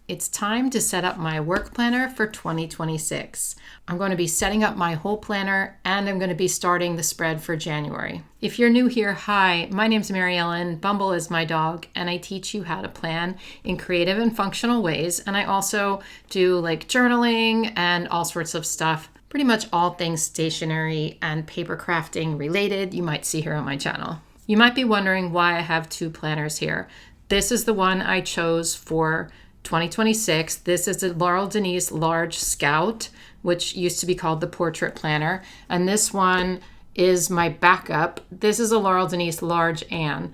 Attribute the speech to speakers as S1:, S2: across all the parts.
S1: it's time to set up my work planner for 2026. I'm going to be setting up my whole planner, and I'm going to be starting the spread for January. If you're new here, hi, my name's Mary Ellen, Bumble is my dog, and I teach you how to plan in creative and functional ways. And I also do like journaling and all sorts of stuff, pretty much all things stationery and paper crafting related you might see here on my channel. You might be wondering why I have two planners here. This is the one I chose for 2026. This is the Laurel Denise Large Scout, which used to be called the Portrait Planner. And this one is my backup. This is a Laurel Denise Large Anne.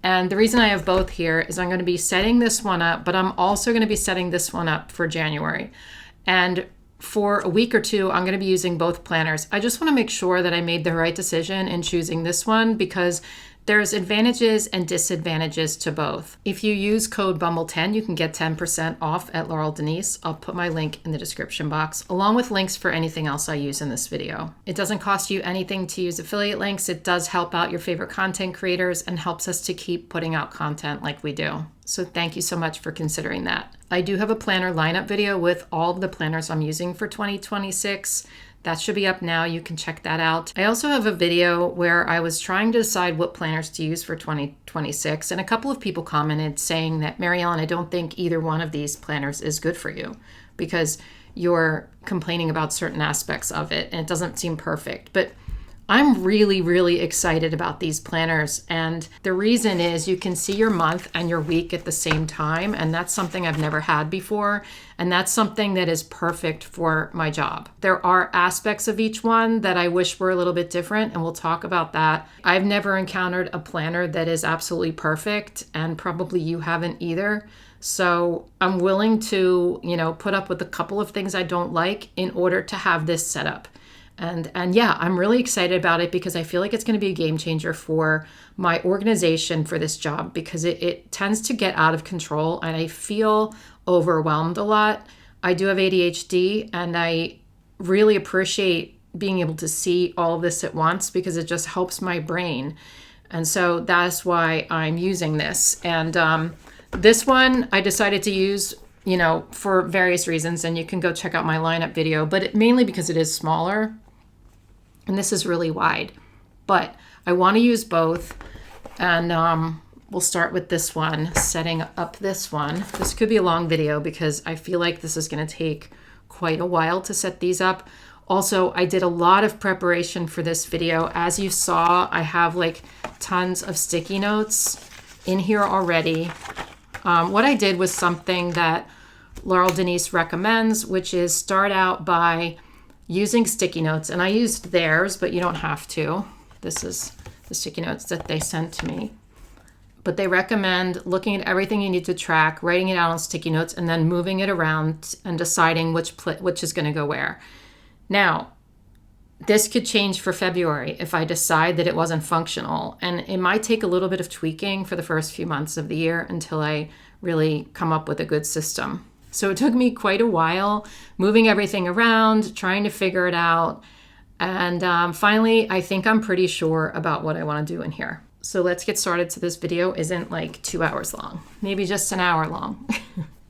S1: And the reason I have both here is I'm going to be setting this one up, but I'm also going to be setting this one up for January. And for a week or two, I'm going to be using both planners. I just want to make sure that I made the right decision in choosing this one because there's advantages and disadvantages to both. If you use code BUMBLE10, you can get 10% off at Laurel Denise. I'll put my link in the description box, along with links for anything else I use in this video. It doesn't cost you anything to use affiliate links. It does help out your favorite content creators and helps us to keep putting out content like we do. So thank you so much for considering that. I do have a planner lineup video with all of the planners I'm using for 2026. That should be up now. You can check that out. I also have a video where I was trying to decide what planners to use for 2026. And a couple of people commented saying that, Mary Ellen, I don't think either one of these planners is good for you because you're complaining about certain aspects of it and it doesn't seem perfect. But I'm really, really excited about these planners. And the reason is you can see your month and your week at the same time. And that's something I've never had before. And that's something that is perfect for my job. There are aspects of each one that I wish were a little bit different, and we'll talk about that. I've never encountered a planner that is absolutely perfect, and probably you haven't either. So I'm willing to, put up with a couple of things I don't like in order to have this set up. And yeah, I'm really excited about it because I feel like it's going to be a game changer for my organization for this job because it tends to get out of control and I feel overwhelmed a lot. I do have ADHD and I really appreciate being able to see all of this at once because it just helps my brain. And so that's why I'm using this. And this one I decided to use for various reasons, and you can go check out my lineup video, but mainly because it is smaller and this is really wide. But I want to use both, and we'll start with this one, setting up this one. This could be a long video because I feel like this is going to take quite a while to set these up. Also, I did a lot of preparation for this video. As you saw, I have like tons of sticky notes in here already. What I did was something that Laurel Denise recommends, which is start out by using sticky notes. And I used theirs, but you don't have to. This is the sticky notes that they sent to me. But they recommend looking at everything you need to track, writing it out on sticky notes, and then moving it around and deciding which is going to go where. Now, this could change for February if I decide that it wasn't functional. And it might take a little bit of tweaking for the first few months of the year until I really come up with a good system. So it took me quite a while moving everything around, trying to figure it out. And finally, I think I'm pretty sure about what I want to do in here. So let's get started. So this video isn't like 2 hours long, maybe just an hour long.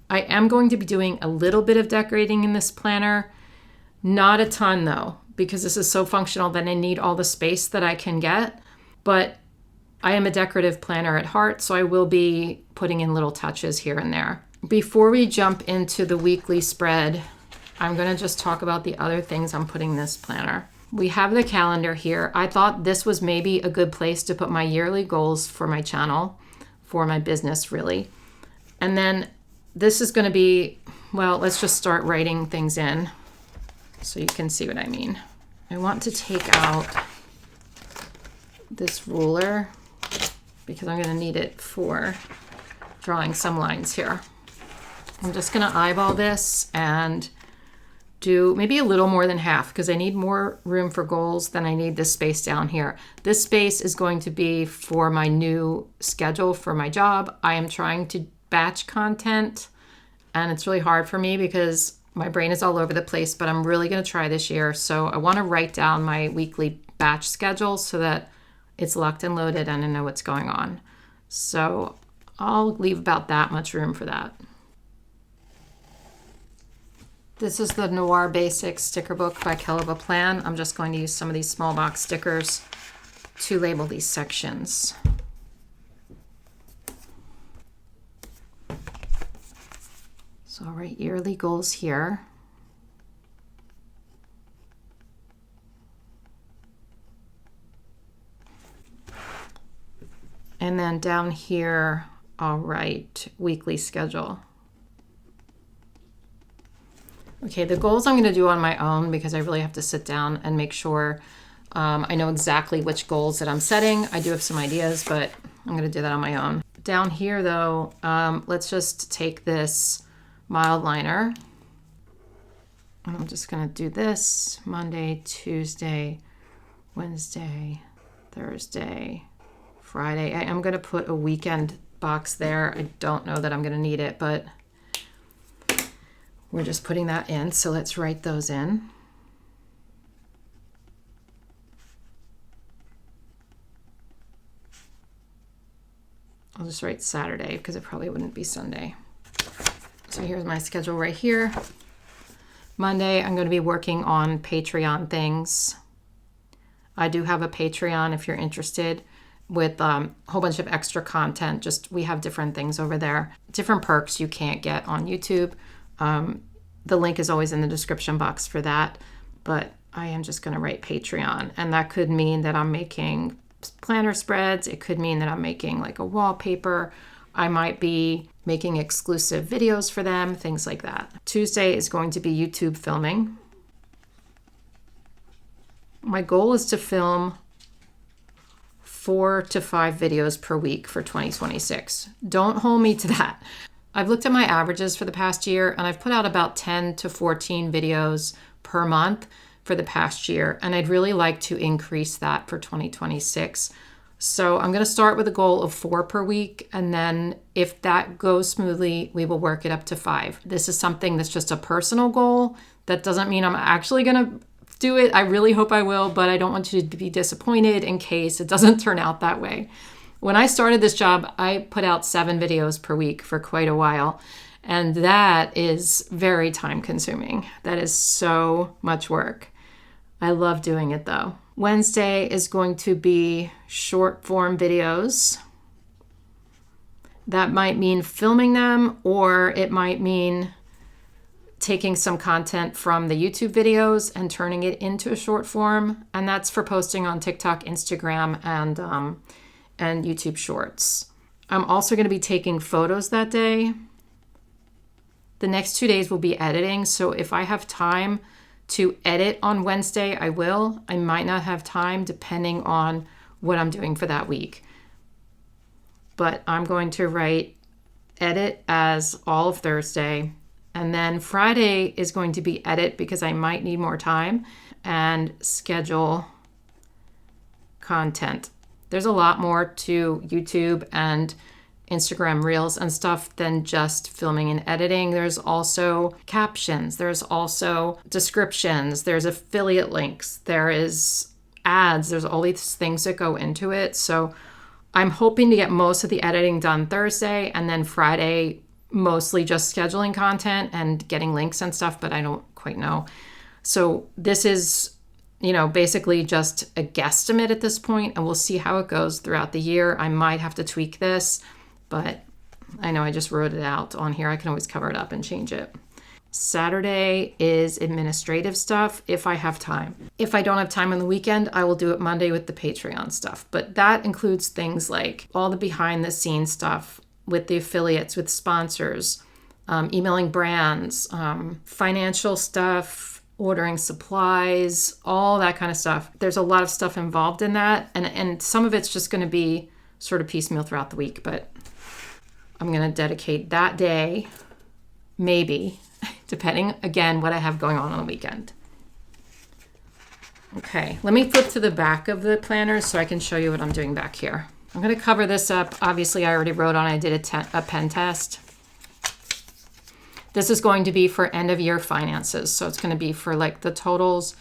S1: I am going to be doing a little bit of decorating in this planner. Not a ton though, because this is so functional that I need all the space that I can get. But I am a decorative planner at heart, so I will be putting in little touches here and there. Before we jump into the weekly spread, I'm going to just talk about the other things I'm putting in this planner. We have the calendar here. I thought this was maybe a good place to put my yearly goals for my channel, for my business really. And then this is going to be, well, let's just start writing things in so you can see what I mean. I want to take out this ruler because I'm going to need it for drawing some lines here. I'm just going to eyeball this and do maybe a little more than half because I need more room for goals than I need this space down here. This space is going to be for my new schedule for my job. I am trying to batch content and it's really hard for me because my brain is all over the place, but I'm really going to try this year. So I want to write down my weekly batch schedule so that it's locked and loaded and I know what's going on. So I'll leave about that much room for that. This is the Noir Basics sticker book by 𝘏𝘗 𝘈𝘮𝘊. I'm just going to use some of these small box stickers to label these sections. So I'll write yearly goals here. And then down here, I'll write weekly schedule. Okay, the goals I'm going to do on my own because I really have to sit down and make sure I know exactly which goals that I'm setting. I do have some ideas, but I'm going to do that on my own. Down here, though, let's just take this mild liner. And I'm just going to do this Monday, Tuesday, Wednesday, Thursday, Friday. I am going to put a weekend box there. I don't know that I'm going to need it, but we're just putting that in. So let's write those in. I'll just write Saturday because it probably wouldn't be Sunday. So here's my schedule right here. Monday, I'm going to be working on Patreon things. I do have a Patreon if you're interested, with a whole bunch of extra content. Just we have different things over there, different perks you can't get on YouTube. The link is always in the description box for that, but I am just going to write Patreon, and that could mean that I'm making planner spreads. It could mean that I'm making like a wallpaper. I might be making exclusive videos for them, things like that. Tuesday is going to be YouTube filming. My goal is to film 4 to 5 videos per week for 2026. Don't hold me to that. I've looked at my averages for the past year, and I've put out about 10 to 14 videos per month for the past year, and I'd really like to increase that for 2026. So I'm going to start with a goal of 4 per week, and then if that goes smoothly, we will work it up to 5. This is something that's just a personal goal. That doesn't mean I'm actually going to do it. I really hope I will, but I don't want you to be disappointed in case it doesn't turn out that way. When I started this job, I put out 7 videos per week for quite a while, and that is very time consuming. That is so much work. I love doing it though. Wednesday is going to be short form videos. That might mean filming them, or it might mean taking some content from the YouTube videos and turning it into a short form. And that's for posting on TikTok, Instagram, and YouTube Shorts. I'm also going to be taking photos that day. The next 2 days will be editing. So if I have time to edit on Wednesday, I will. I might not have time depending on what I'm doing for that week. But I'm going to write edit as all of Thursday. And then Friday is going to be edit because I might need more time, and schedule content. There's a lot more to YouTube and Instagram Reels and stuff than just filming and editing. There's also captions. There's also descriptions. There's affiliate links. There is ads. There's all these things that go into it. So I'm hoping to get most of the editing done Thursday, and then Friday, mostly just scheduling content and getting links and stuff, but I don't quite know. So this is, basically just a guesstimate at this point, and we'll see how it goes throughout the year. I might have to tweak this, but I know I just wrote it out on here. I can always cover it up and change it. Saturday is administrative stuff if I have time. If I don't have time on the weekend, I will do it Monday with the Patreon stuff. But that includes things like all the behind the scenes stuff with the affiliates, with sponsors, emailing brands, financial stuff, ordering supplies, all that kind of stuff. There's a lot of stuff involved in that. And some of it's just going to be sort of piecemeal throughout the week, but I'm going to dedicate that day, maybe, depending, again, what I have going on the weekend. Okay, let me flip to the back of the planner so I can show you what I'm doing back here. I'm going to cover this up. Obviously, I already wrote on it. I did a pen test. This is going to be for end of year finances. So it's going to be for like the totals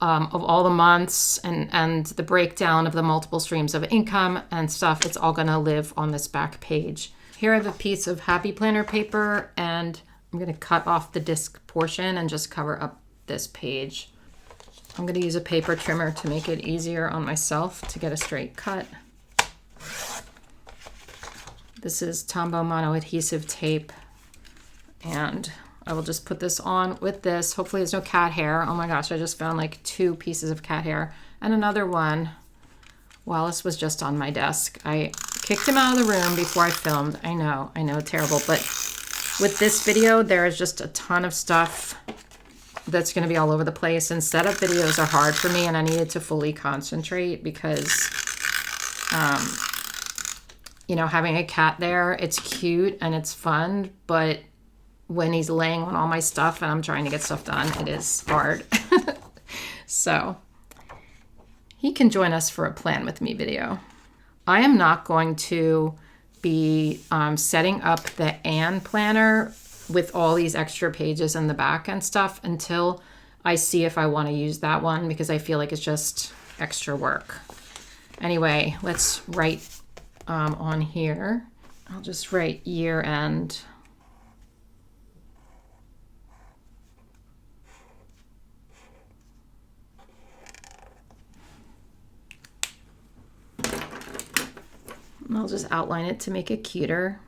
S1: of all the months and the breakdown of the multiple streams of income and stuff. It's all going to live on this back page. Here I have a piece of Happy Planner paper and I'm going to cut off the disc portion and just cover up this page. I'm going to use a paper trimmer to make it easier on myself to get a straight cut. This is Tombow mono adhesive tape, and I will just put this on with this. Hopefully there's no cat hair. Oh my gosh, I just found like 2 pieces of cat hair and another one. Wallace was just on my desk. I kicked him out of the room before I filmed. I know, terrible. But with this video, there is just a ton of stuff that's going to be all over the place. And setup videos are hard for me, and I needed to fully concentrate because, you know, having a cat there, it's cute and it's fun, but when he's laying on all my stuff and I'm trying to get stuff done, it is hard. So he can join us for a plan with me video. I am not going to be setting up the Anne planner with all these extra pages in the back and stuff until I see if I want to use that one, because I feel like it's just extra work. Anyway, let's write on here. I'll just write year end. And I'll just outline it to make it cuter.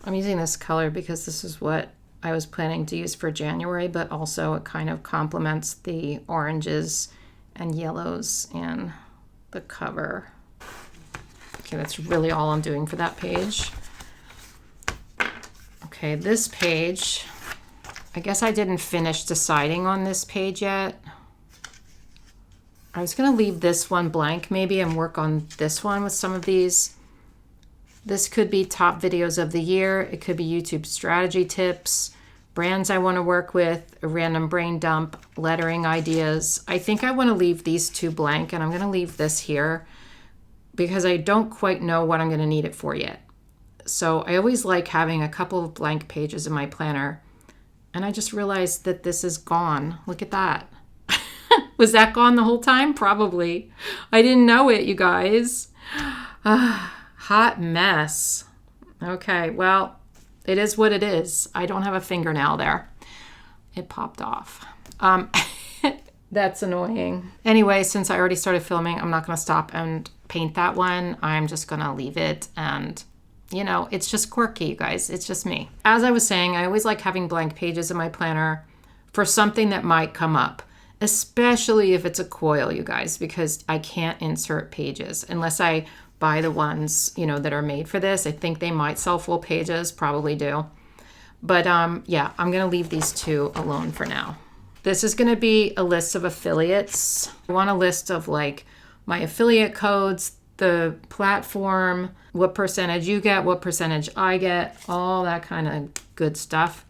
S1: I'm using this color because this is what I was planning to use for January, but also it kind of complements the oranges and yellows in the cover. Okay, that's really all I'm doing for that page. Okay, this page, I guess I didn't finish deciding on this page yet. I was gonna leave this one blank maybe and work on this one with some of these. This could be top videos of the year. It could be YouTube strategy tips, brands I want to work with, a random brain dump, lettering ideas. I think I want to leave these 2 blank, and I'm going to leave this here because I don't quite know what I'm going to need it for yet. So I always like having a couple of blank pages in my planner, and I just realized that this is gone. Look at that. Was that gone the whole time? Probably. I didn't know it, you guys. Hot mess. Okay, well, it is what it is. I don't have a fingernail there. It popped off. That's annoying. Anyway, since I already started filming, I'm not going to stop and paint that one. I'm just going to leave it. And, you know, it's just quirky, you guys. It's just me. As I was saying, I always like having blank pages in my planner for something that might come up, especially if it's a coil, you guys, because I can't insert pages unless I buy the ones, you know, that are made for this. I think they might sell full pages, probably do. But yeah, I'm going to leave these 2 alone for now. This is going to be a list of affiliates. I want a list of like my affiliate codes, the platform, what percentage you get, what percentage I get, all that kind of good stuff.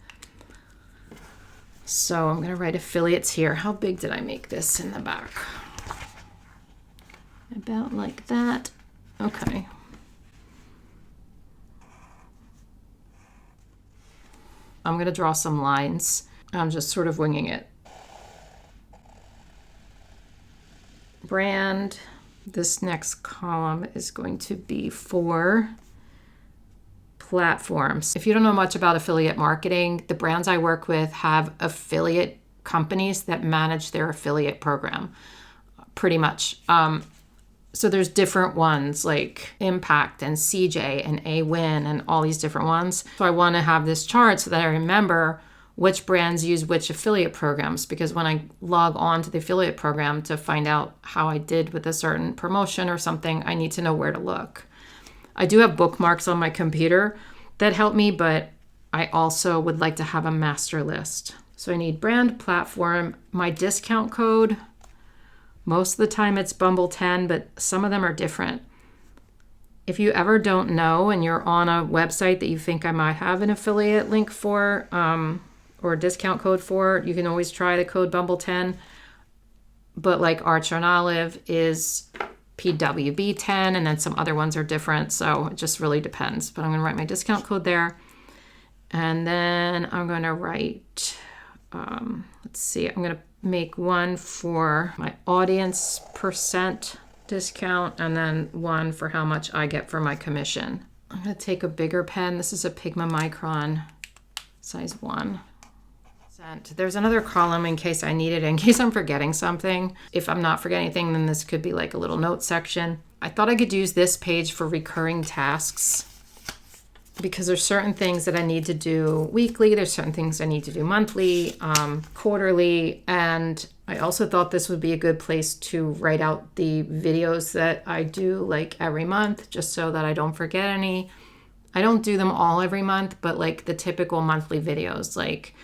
S1: So I'm going to write affiliates here. How big did I make this in the back? About like that. Okay. I'm going to draw some lines. I'm just sort of winging it. Brand. This next column is going to be for platforms. If you don't know much about affiliate marketing, the brands I work with have affiliate companies that manage their affiliate program, pretty much. So there's different ones like Impact and CJ and A-Win and all these different ones. So I want to have this chart so that I remember which brands use which affiliate programs, because when I log on to the affiliate program to find out how I did with a certain promotion or something, I need to know where to look. I do have bookmarks on my computer that help me, but I also would like to have a master list. So I need brand, platform, my discount code. Most of the time it's Bumble 10, but some of them are different. If you ever don't know and you're on a website that you think I might have an affiliate link for or a discount code for, you can always try the code Bumble 10. But like Arch on Olive is PWB 10, and then some other ones are different. So it just really depends. But I'm going to write my discount code there. And then I'm going to write, let's see, I'm going to make one for my audience percent discount, and then 1 for how much I get for my commission. I'm going to take a bigger pen. This is a 𝘮𝘗 size 1. There's another column in case I need it, in case I'm forgetting something. If I'm not forgetting anything, then this could be like a little note section. I thought I could use this page for recurring tasks because there's certain things that I need to do weekly. There's certain things I need to do monthly, quarterly, and I also thought this would be a good place to write out the videos that I do like every month, just so that I don't forget any. I don't do them all every month, but like the typical monthly videos, like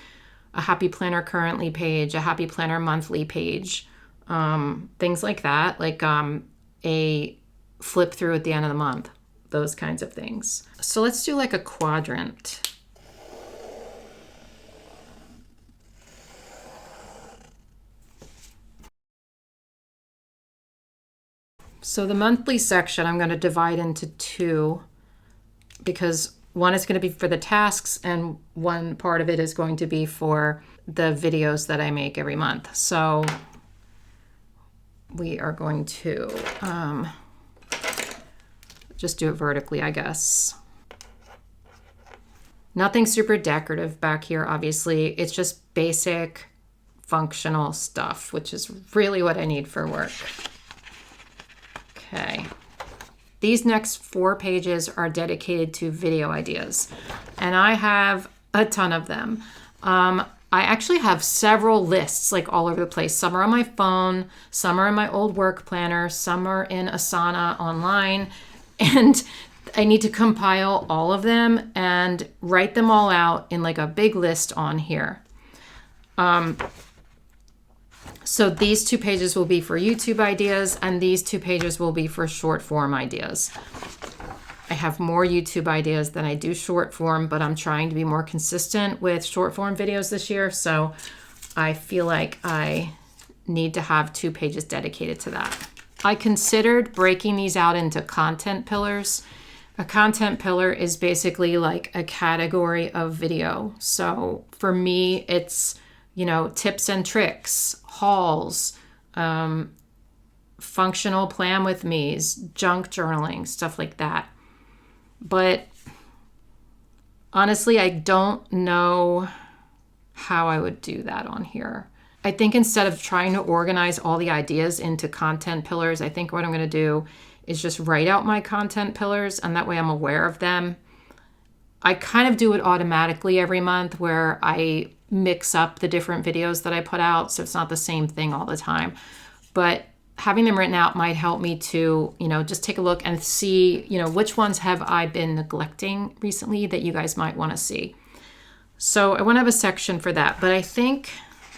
S1: a Happy Planner Currently page, a Happy Planner Monthly page, things like that, like a flip through at the end of the month, those kinds of things. So let's do like a quadrant. So the monthly section I'm going to divide into 2 because one is going to be for the tasks and one part of it is going to be for the videos that I make every month. So we are going to just do it vertically, I guess. Nothing super decorative back here, obviously. It's just basic functional stuff, which is really what I need for work. Okay. These next 4 pages are dedicated to video ideas, and I have a ton of them. I actually have several lists like all over the place. Some are on my phone, some are in my old work planner, some are in Asana online, and I need to compile all of them and write them all out in like a big list on here. So these 2 pages will be for YouTube ideas, and these 2 pages will be for short form ideas. I have more YouTube ideas than I do short form, but I'm trying to be more consistent with short form videos this year, so I feel like I need to have 2 pages dedicated to that. I considered breaking these out into content pillars. A content pillar is basically like a category of video. So for me, it's, you know, tips and tricks, hauls, functional plan with me's, junk journaling, stuff like that. But honestly, I don't know how I would do that on here. I think instead of trying to organize all the ideas into content pillars, I think what I'm going to do is just write out my content pillars, and that way I'm aware of them. I kind of do it automatically every month where I mix up the different videos that I put out, so it's not the same thing all the time. But having them written out might help me to, you know, just take a look and see, you know, which ones have I been neglecting recently that you guys might want to see. So I want to have a section for that, but I think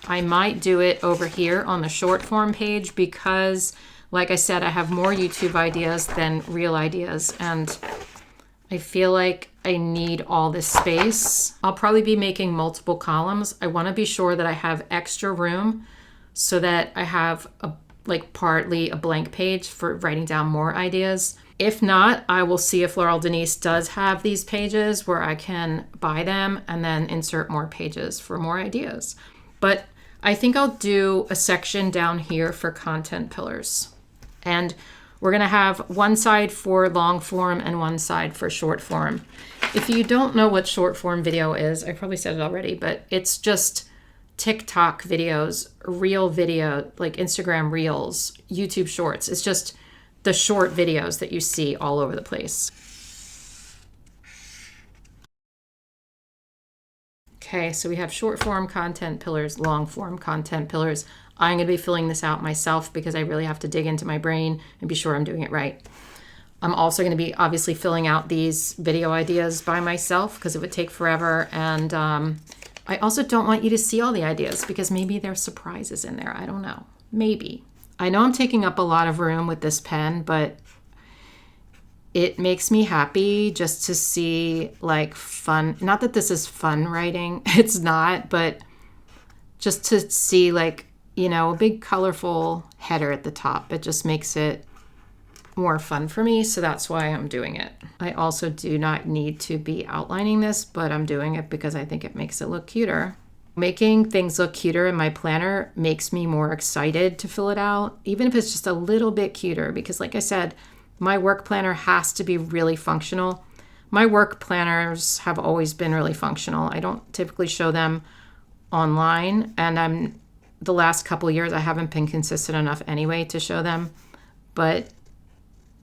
S1: I might do it over here on the short form page because, like I said, I have more YouTube ideas than real ideas, and I feel like I need all this space. I'll probably be making multiple columns. I want to be sure that I have extra room so that I have partly a blank page for writing down more ideas. If not, I will see if Laurel Denise does have these pages where I can buy them and then insert more pages for more ideas. But I think I'll do a section down here for content pillars. And we're going to have one side for long form and one side for short form. If you don't know what short form video is, I probably said it already, but it's just TikTok videos, reel video, like Instagram reels, YouTube shorts. It's just the short videos that you see all over the place. Okay, so we have short form content pillars, long form content pillars. I'm going to be filling this out myself because I really have to dig into my brain and be sure I'm doing it right. I'm also going to be obviously filling out these video ideas by myself because it would take forever. And I also don't want you to see all the ideas because maybe there's surprises in there. I don't know. Maybe. I know I'm taking up a lot of room with this pen, but it makes me happy just to see like fun. Not that this is fun writing. It's not, but just to see like, you know, a big colorful header at the top. It just makes it more fun for me. So that's why I'm doing it. I also do not need to be outlining this, but I'm doing it because I think it makes it look cuter. Making things look cuter in my planner makes me more excited to fill it out, even if it's just a little bit cuter, because like I said, my work planner has to be really functional. My work planners have always been really functional. I don't typically show them online, and the last couple of years I haven't been consistent enough anyway to show them, but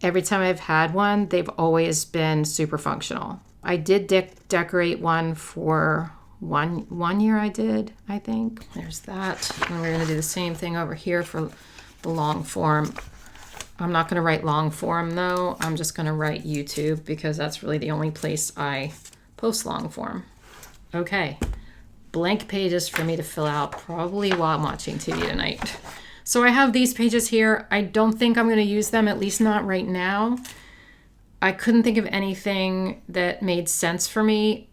S1: every time I've had one, they've always been super functional. I did decorate one for one year I did, I think. There's that. And we're gonna do the same thing over here for the long form. I'm not gonna write long form though. I'm just gonna write YouTube because that's really the only place I post long form. Okay, blank pages for me to fill out probably while I'm watching TV tonight. So I have these pages here. I don't think I'm gonna use them, at least not right now. I couldn't think of anything that made sense for me.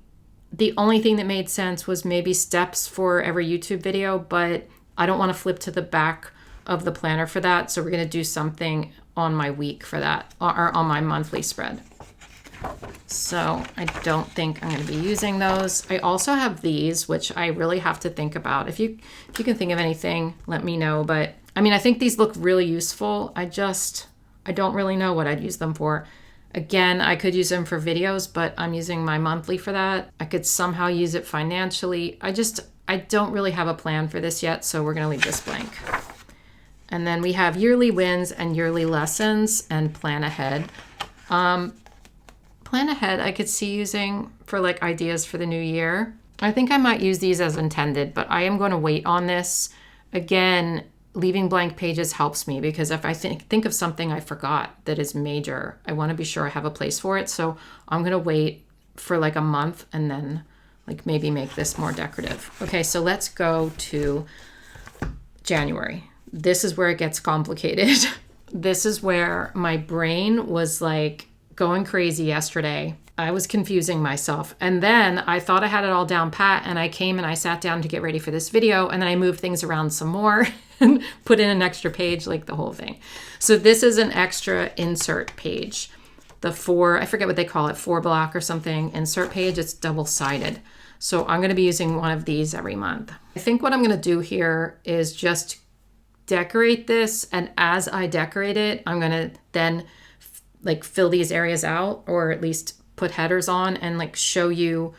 S1: The only thing that made sense was maybe steps for every YouTube video, but I don't want to flip to the back of the planner for that. So we're going to do something on my week for that, or on my monthly spread. So I don't think I'm going to be using those. I also have these, which I really have to think about. If you can think of anything, let me know. But I mean, I think these look really useful. I don't really know what I'd use them for. Again, I could use them for videos, but I'm using my monthly for that. I could somehow use it financially. I don't really have a plan for this yet, so we're gonna leave this blank. And then we have yearly wins and yearly lessons and plan ahead. Plan ahead I could see using for like ideas for the new year. I think I might use these as intended, but I am going to wait on this. Again, leaving blank pages helps me because if I think of something I forgot that is major, I want to be sure I have a place for it. So I'm going to wait for like a month and then like maybe make this more decorative. Okay, so let's go to January. This is where it gets complicated. This is where my brain was like going crazy yesterday. I was confusing myself. And then I thought I had it all down pat, and I came and I sat down to get ready for this video, and then I moved things around some more and put in an extra page, like the whole thing. So this is an extra insert page. The I forget what they call it, 4-block or something, insert page. It's double-sided. So I'm going to be using one of these every month. I think what I'm going to do here is just decorate this, and as I decorate it, I'm going to then like fill these areas out, or at least put headers on and like show you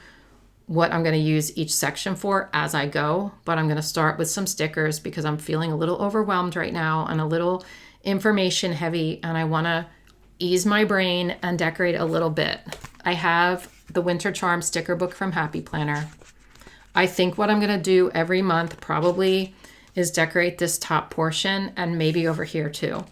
S1: what I'm going to use each section for as I go. But I'm going to start with some stickers because I'm feeling a little overwhelmed right now and a little information heavy, and I want to ease my brain and decorate a little bit. I have the Winter Charm sticker book from Happy Planner. I think what I'm going to do every month probably is decorate this top portion and maybe over here too.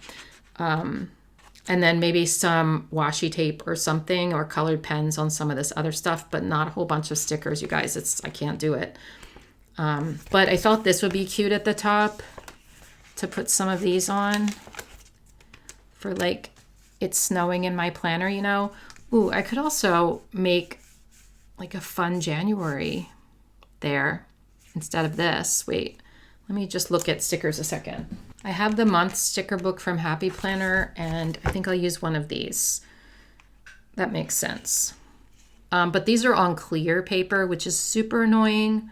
S1: And then maybe some washi tape or something, or colored pens on some of this other stuff, but not a whole bunch of stickers, you guys. I can't do it. But I thought this would be cute at the top to put some of these on for like it's snowing in my planner, you know. Ooh, I could also make like a fun January there instead of this. Wait, let me just look at stickers a second. I have the month sticker book from Happy Planner, and I think I'll use one of these. That makes sense. But these are on clear paper, which is super annoying.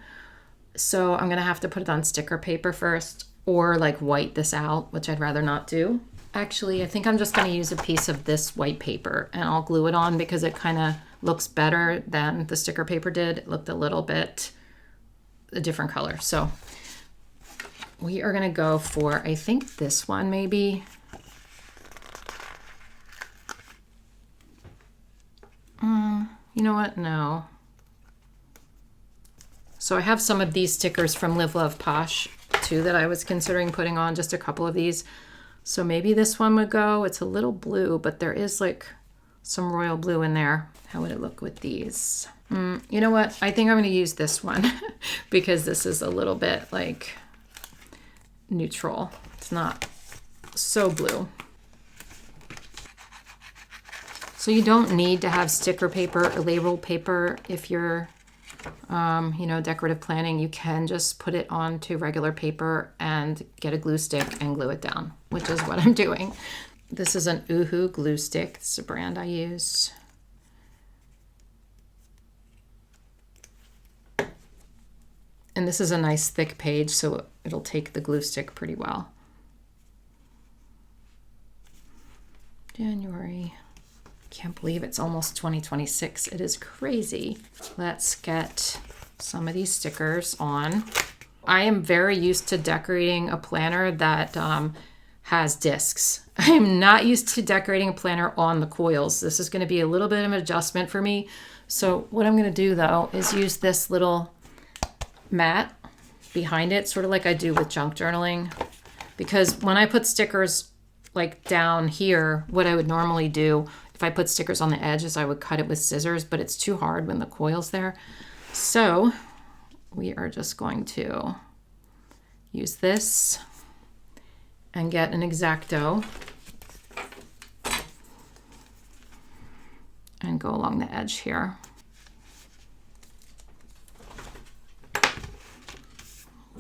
S1: So I'm going to have to put it on sticker paper first, or like white this out, which I'd rather not do. Actually, I think I'm just going to use a piece of this white paper, and I'll glue it on because it kind of looks better than the sticker paper did. It looked a little bit a different color. So we are going to go for, I think this one maybe. You know what? No. So I have some of these stickers from Live Love Posh too that I was considering putting on, just a couple of these. So maybe this one would go. It's a little blue, but there is like some royal blue in there. How would it look with these? You know what? I think I'm going to use this one because this is a little bit like neutral. It's not so blue. So you don't need to have sticker paper or label paper if you're, you know, decorative planning. You can just put it onto regular paper and get a glue stick and glue it down, which is what I'm doing. This is an 𝘬𝘭 glue stick. This is a brand I use. And this is a nice thick page, so it'll take the glue stick pretty well. January. Can't believe it's almost 2026. It is crazy. Let's get some of these stickers on. I am very used to decorating a planner that has discs. I'm not used to decorating a planner on the coils. This is going to be a little bit of an adjustment for me. So what I'm going to do though is use this little mat behind it, sort of like I do with junk journaling, because when I put stickers like down here, what I would normally do if I put stickers on the edge is I would cut it with scissors, but it's too hard when the coil's there. So we are just going to use this and get an X-Acto and go along the edge here.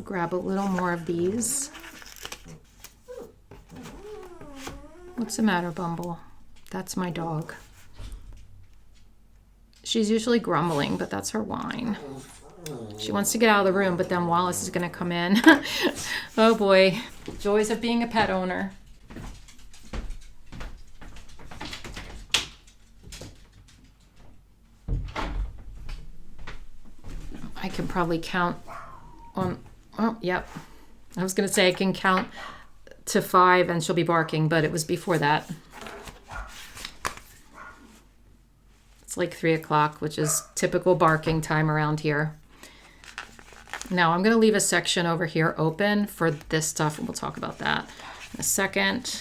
S1: Grab a little more of these. What's the matter, Bumble? That's my dog. She's usually grumbling, but that's her whine. She wants to get out of the room, but then Wallace is going to come in. Oh boy, joys of being a pet owner. I can probably count on, oh, yep. I was going to say I can count to 5 and she'll be barking, but it was before that. It's like 3 o'clock, which is typical barking time around here. Now I'm going to leave a section over here open for this stuff, and we'll talk about that in a second.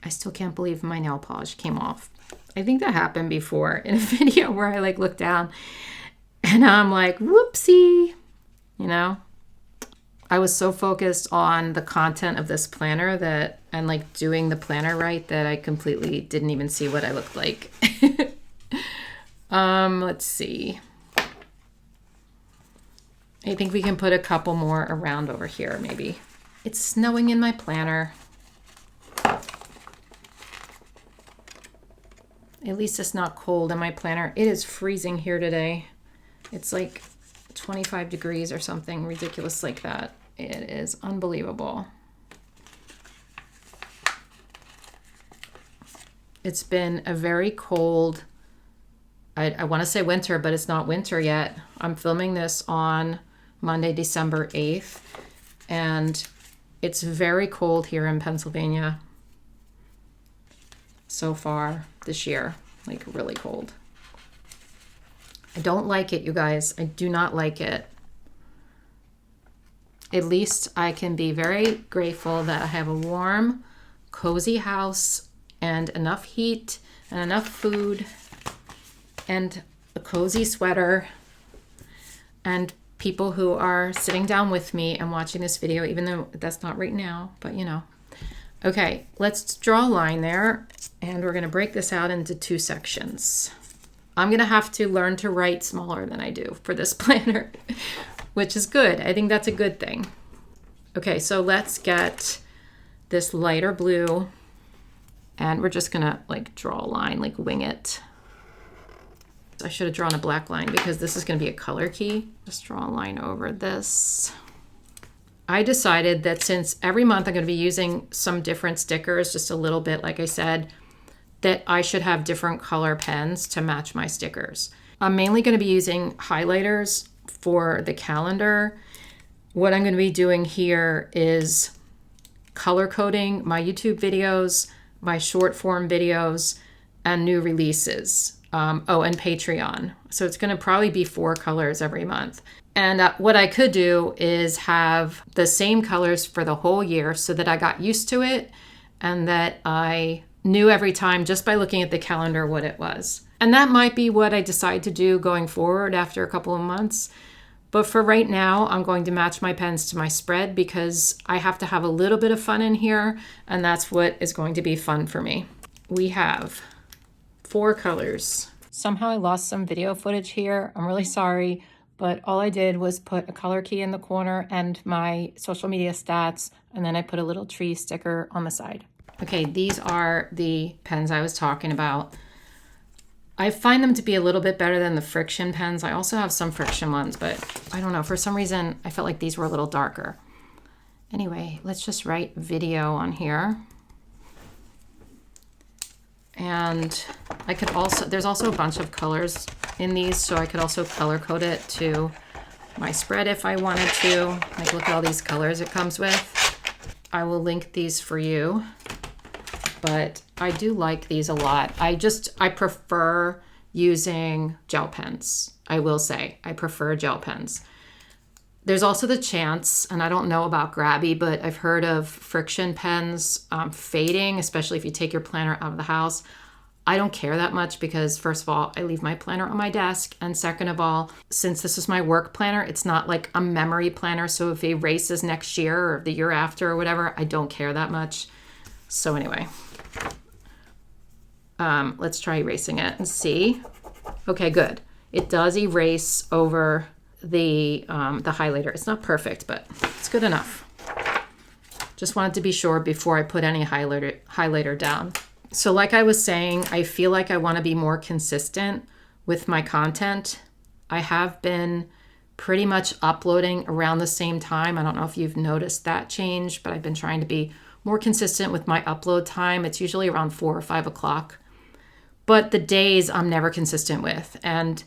S1: I still can't believe my nail polish came off. I think that happened before in a video where I like look down and I'm like, whoopsie, you know? I was so focused on the content of this planner that, and like doing the planner right, that I completely didn't even see what I looked like. Let's see. I think we can put a couple more around over here, maybe. It's snowing in my planner. At least it's not cold in my planner. It is freezing here today. It's like 25 degrees or something ridiculous like that. It is unbelievable. It's been a very cold, I want to say winter, but it's not winter yet. I'm filming this on Monday, December 8th, and it's very cold here in Pennsylvania so far this year, like really cold. I don't like it, you guys. I do not like it. At least I can be very grateful that I have a warm, cozy house and enough heat and enough food and a cozy sweater and people who are sitting down with me and watching this video, even though that's not right now, but you know. Okay, let's draw a line there, and we're going to break this out into 2 sections. I'm going to have to learn to write smaller than I do for this planner, which is good. I think that's a good thing. Okay, so let's get this lighter blue, and we're just going to like draw a line, like wing it. I should have drawn a black line because this is going to be a color key. Just draw a line over this. I decided that since every month I'm going to be using some different stickers, just a little bit, like I said, that I should have different color pens to match my stickers. I'm mainly going to be using highlighters for the calendar. What I'm going to be doing here is color coding my YouTube videos, my short form videos, and new releases. And Patreon. So it's going to probably be 4 colors every month. And what I could do is have the same colors for the whole year so that I got used to it and that I knew every time just by looking at the calendar what it was. And that might be what I decide to do going forward after a couple of months. But for right now, I'm going to match my pens to my spread because I have to have a little bit of fun in here, and that's what is going to be fun for me. We have 4 colors. Somehow I lost some video footage here. I'm really sorry, but all I did was put a color key in the corner and my social media stats, and then I put a little tree sticker on the side. Okay, these are the pens I was talking about. I find them to be a little bit better than the friction pens. I also have some friction ones, but I don't know. For some reason, I felt like these were a little darker. Anyway, let's just write video on here. And I could also, there's also a bunch of colors in these, so I could also color code it to my spread if I wanted to. Like, look at all these colors it comes with. I will link these for you, but I do like these a lot. I prefer using gel pens. I will say, I prefer gel pens. There's also the chance, and I don't know about Grabby, but I've heard of friction pens fading, especially if you take your planner out of the house. I don't care that much because, first of all, I leave my planner on my desk. And second of all, since this is my work planner, it's not like a memory planner. So if it erases next year or the year after or whatever, I don't care that much. So anyway, let's try erasing it and see. Okay, good. It does erase over the highlighter. It's not perfect, but it's good enough. Just wanted to be sure before I put any highlighter down. So like I was saying, I feel like I want to be more consistent with my content. I have been pretty much uploading around the same time. I don't know if you've noticed that change, but I've been trying to be more consistent with my upload time. It's usually around 4 or 5 o'clock. But the days I'm never consistent with. And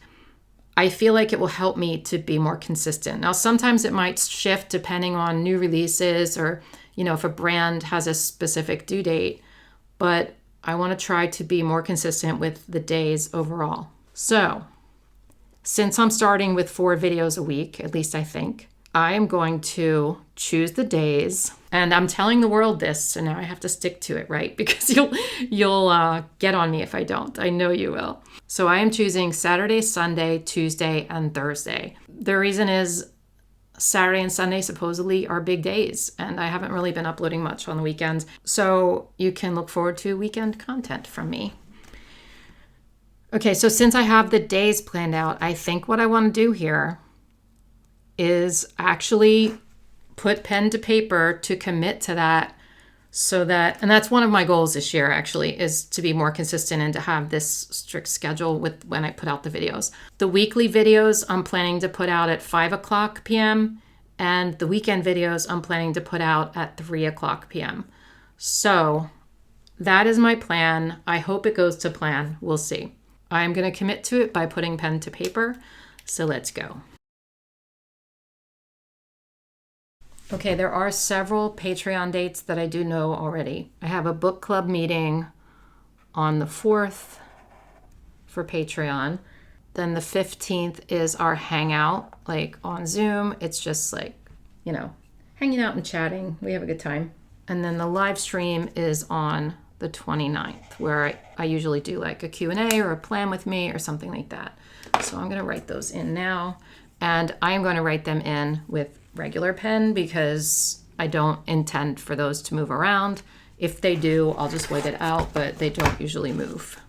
S1: I feel like it will help me to be more consistent. Now, sometimes it might shift depending on new releases or, if a brand has a specific due date, but I want to try to be more consistent with the days overall. So, since I'm starting with 4 videos a week, at least I think, I am going to choose the days, and I'm telling the world this, so now I have to stick to it, right? Because you'll get on me if I don't. I know you will. So I am choosing Saturday, Sunday, Tuesday, and Thursday. The reason is Saturday and Sunday supposedly are big days, and I haven't really been uploading much on the weekends. So you can look forward to weekend content from me. Okay, so since I have the days planned out, I think what I want to do here is actually put pen to paper to commit to that, so that, and that's one of my goals this year actually, is to be more consistent and to have this strict schedule with when I put out the videos. The weekly videos I'm planning to put out at 5 o'clock p.m. and the weekend videos I'm planning to put out at 3 o'clock p.m. So that is my plan. I hope it goes to plan. We'll see. I'm going to commit to it by putting pen to paper. So let's go. Okay, there are several Patreon dates that I do know already. I have a book club meeting on the 4th for Patreon. Then the 15th is our hangout, like on Zoom. It's just like, hanging out and chatting. We have a good time. And then the live stream is on the 29th, where I usually do like a Q&A or a plan with me or something like that. So I'm going to write those in now. And I am going to write them in with regular pen because I don't intend for those to move around. If they do, I'll just white it out, but they don't usually move.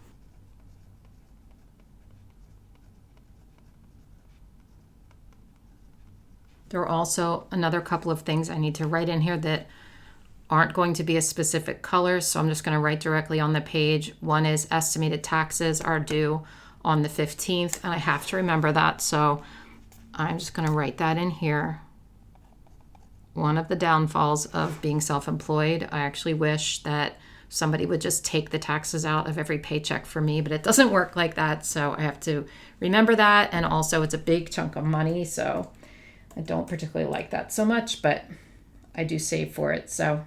S1: There are also another couple of things I need to write in here that aren't going to be a specific color, so I'm just going to write directly on the page. One is estimated taxes are due on the 15th, and I have to remember that, so I'm just going to write that in here. One of the downfalls of being self-employed, I actually wish that somebody would just take the taxes out of every paycheck for me, but it doesn't work like that, so I have to remember that. And also it's a big chunk of money, so I don't particularly like that so much, but I do save for it, so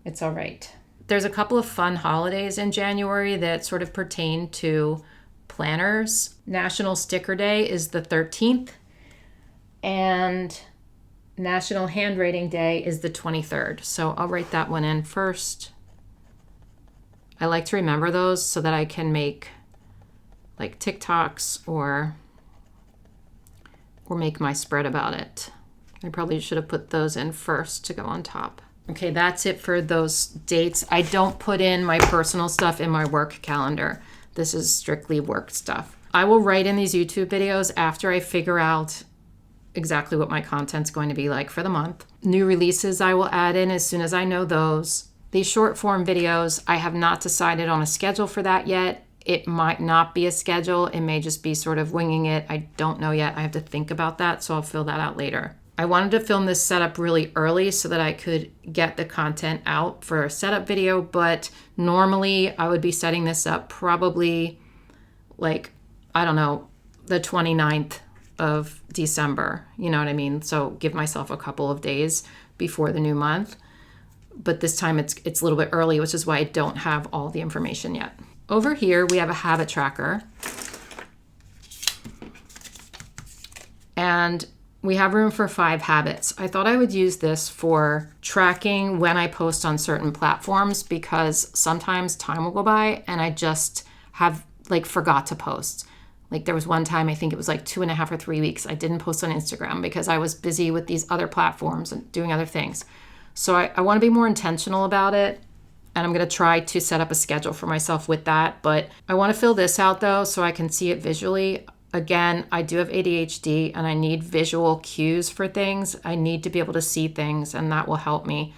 S1: it's all right. There's a couple of fun holidays in January that sort of pertain to planners. National Sticker Day is the 13th, and National Handwriting Day is the 23rd. So I'll write that one in first. I like to remember those so that I can make like TikToks or make my spread about it. I probably should have put those in first to go on top. Okay, that's it for those dates. I don't put in my personal stuff in my work calendar. This is strictly work stuff. I will write in these YouTube videos after I figure out exactly what my content's going to be like for the month. New releases I will add in as soon as I know those. These short form videos, I have not decided on a schedule for that yet. It might not be a schedule. It may just be sort of winging it. I don't know yet. I have to think about that, so I'll fill that out later. I wanted to film this setup really early so that I could get the content out for a setup video, but normally I would be setting this up probably like, I don't know, the 29th of December, you know what I mean? So give myself a couple of days before the new month. But this time it's a little bit early, which is why I don't have all the information yet. Over here, we have a habit tracker. And we have room for 5 habits. I thought I would use this for tracking when I post on certain platforms, because sometimes time will go by and I just have like forgot to post. Like there was one time, I think it was like 2.5 or 3 weeks, I didn't post on Instagram because I was busy with these other platforms and doing other things. So I want to be more intentional about it. And I'm going to try to set up a schedule for myself with that. But I want to fill this out though, so I can see it visually. Again, I do have ADHD and I need visual cues for things. I need to be able to see things, and that will help me.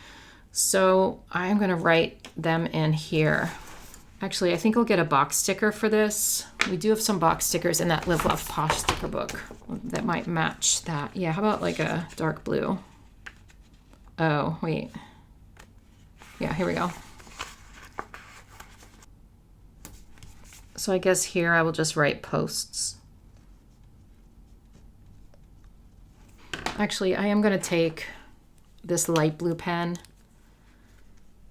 S1: So I'm going to write them in here. Actually, I think I'll get a box sticker for this. We do have some box stickers in that Live Love Posh sticker book that might match that. Yeah, how about like a dark blue? Oh, wait. Yeah, here we go. So I guess here I will just write posts. Actually, I am going to take this light blue pen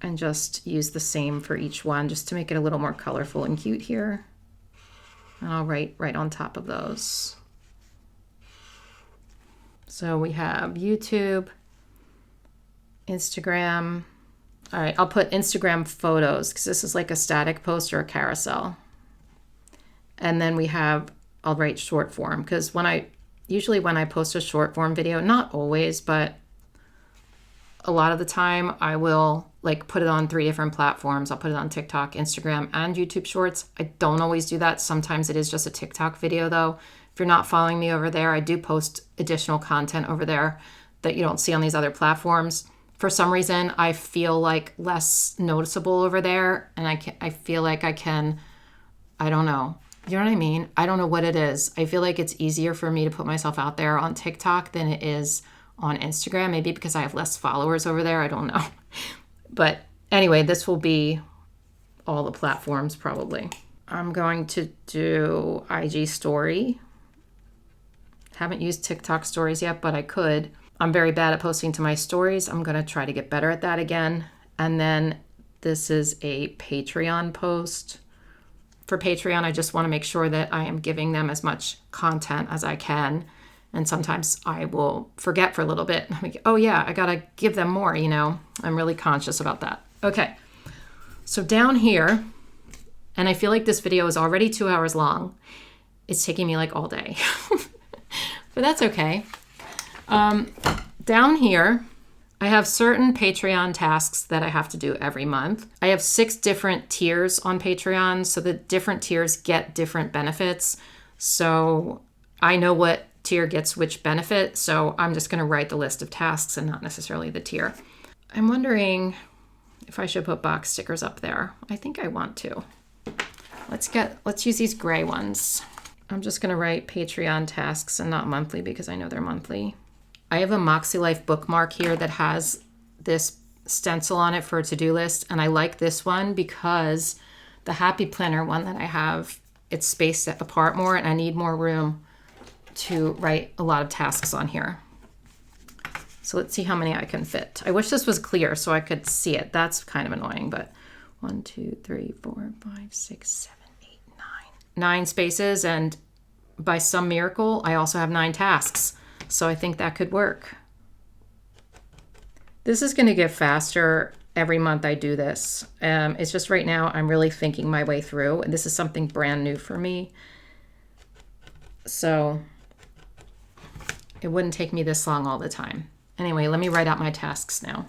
S1: and just use the same for each one, just to make it a little more colorful and cute here. And I'll write right on top of those. So we have YouTube, Instagram. All right, I'll put Instagram photos because this is like a static post or a carousel. And then we have, I'll write short form, because usually when I post a short form video, not always, but a lot of the time I will like put it on 3 different platforms. I'll put it on TikTok, Instagram, and YouTube Shorts. I don't always do that. Sometimes it is just a TikTok video though. If you're not following me over there, I do post additional content over there that you don't see on these other platforms. For some reason, I feel like less noticeable over there, and I feel like I can, I don't know. You know what I mean? I don't know what it is. I feel like it's easier for me to put myself out there on TikTok than it is on Instagram. Maybe because I have less followers over there. I don't know. But anyway, this will be all the platforms probably. I'm going to do IG story. Haven't used TikTok stories yet, but I could. I'm very bad at posting to my stories. I'm going to try to get better at that again. And then this is a Patreon post. For Patreon, I just want to make sure that I am giving them as much content as I can. And sometimes I will forget for a little bit. I'm like, oh yeah, I got to give them more, you know. I'm really conscious about that. Okay, so down here, and I feel like this video is already 2 hours long. It's taking me like all day, but that's okay. Down here, I have certain Patreon tasks that I have to do every month. I have 6 different tiers on Patreon, so the different tiers get different benefits. So I know what tier gets which benefit, so I'm just going to write the list of tasks and not necessarily the tier. I'm wondering if I should put box stickers up there. I think I want to. Let's use these gray ones. I'm just going to write Patreon tasks and not monthly because I know they're monthly. I have a Moxie Life bookmark here that has this stencil on it for a to-do list, and I like this one because the Happy Planner one that I have, it's spaced apart more, and I need more room to write a lot of tasks on here. So let's see how many I can fit. I wish this was clear so I could see it. That's kind of annoying, but 1, 2, 3, 4, 5, 6, 7, 8, 9. 9 spaces, and by some miracle, I also have 9 tasks. So I think that could work. This is going to get faster every month I do this. It's just right now I'm really thinking my way through, and this is something brand new for me. So it wouldn't take me this long all the time. Anyway, let me write out my tasks now.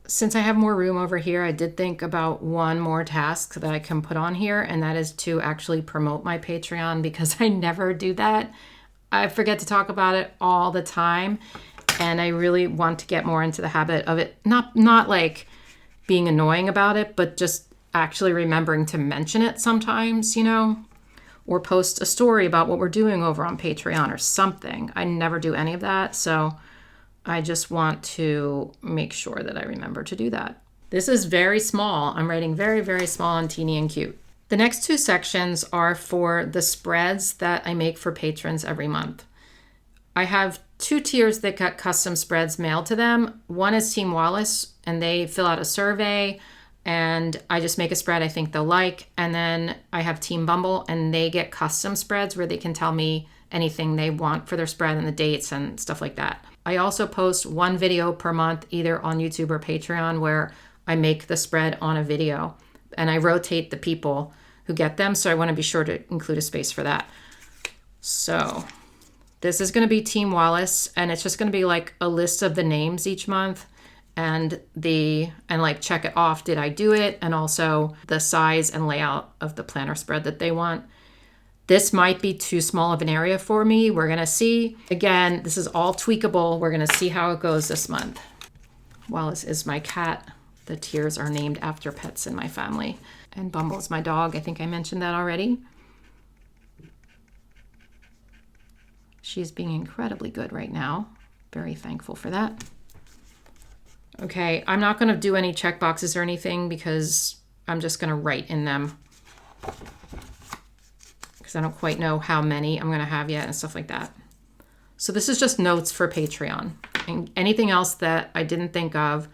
S1: Since I have more room over here, I did think about one more task that I can put on here, and that is to actually promote my Patreon, because I never do that. I forget to talk about it all the time, and I really want to get more into the habit of it. Not like being annoying about it, but just actually remembering to mention it sometimes, or post a story about what we're doing over on Patreon or something. I never do any of that, so I just want to make sure that I remember to do that. This is very small. I'm writing very, very small and teeny and cute. The next two sections are for the spreads that I make for patrons every month. I have two tiers that got custom spreads mailed to them. One is Team Wallace, and they fill out a survey, and I just make a spread I think they'll like. And then I have Team Bumble, and they get custom spreads where they can tell me anything they want for their spread and the dates and stuff like that. I also post one video per month, either on YouTube or Patreon, where I make the spread on a video, and I rotate the people who get them. So I want to be sure to include a space for that. So this is going to be Team Wallace, and it's just going to be like a list of the names each month and like check it off. Did I do it? And also the size and layout of the planner spread that they want. This might be too small of an area for me. We're going to see. Again, this is all tweakable. We're going to see how it goes this month. Wallace is my cat. The tiers are named after pets in my family. And Bumble is my dog. I think I mentioned that already. She's being incredibly good right now. Very thankful for that. Okay, I'm not going to do any check boxes or anything because I'm just going to write in them. Because I don't quite know how many I'm going to have yet and stuff like that. So this is just notes for Patreon. And anything else that I didn't think of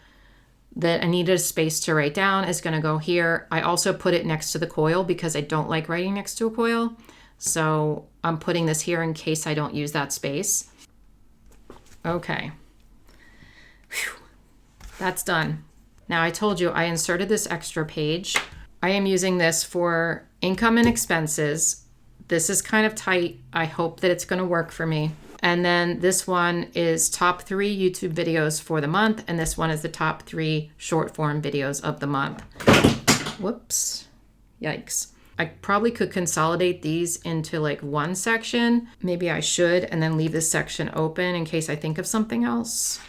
S1: that I needed a space to write down is going to go here. I also put it next to the coil because I don't like writing next to a coil. So I'm putting this here in case I don't use that space. Okay. Whew. That's done. Now I told you I inserted this extra page. I am using this for income and expenses. This is kind of tight. I hope that it's going to work for me. And then this one is top 3 YouTube videos for the month. And this one is the top 3 short form videos of the month. Whoops. Yikes. I probably could consolidate these into like one section. Maybe I should, and then leave this section open in case I think of something else.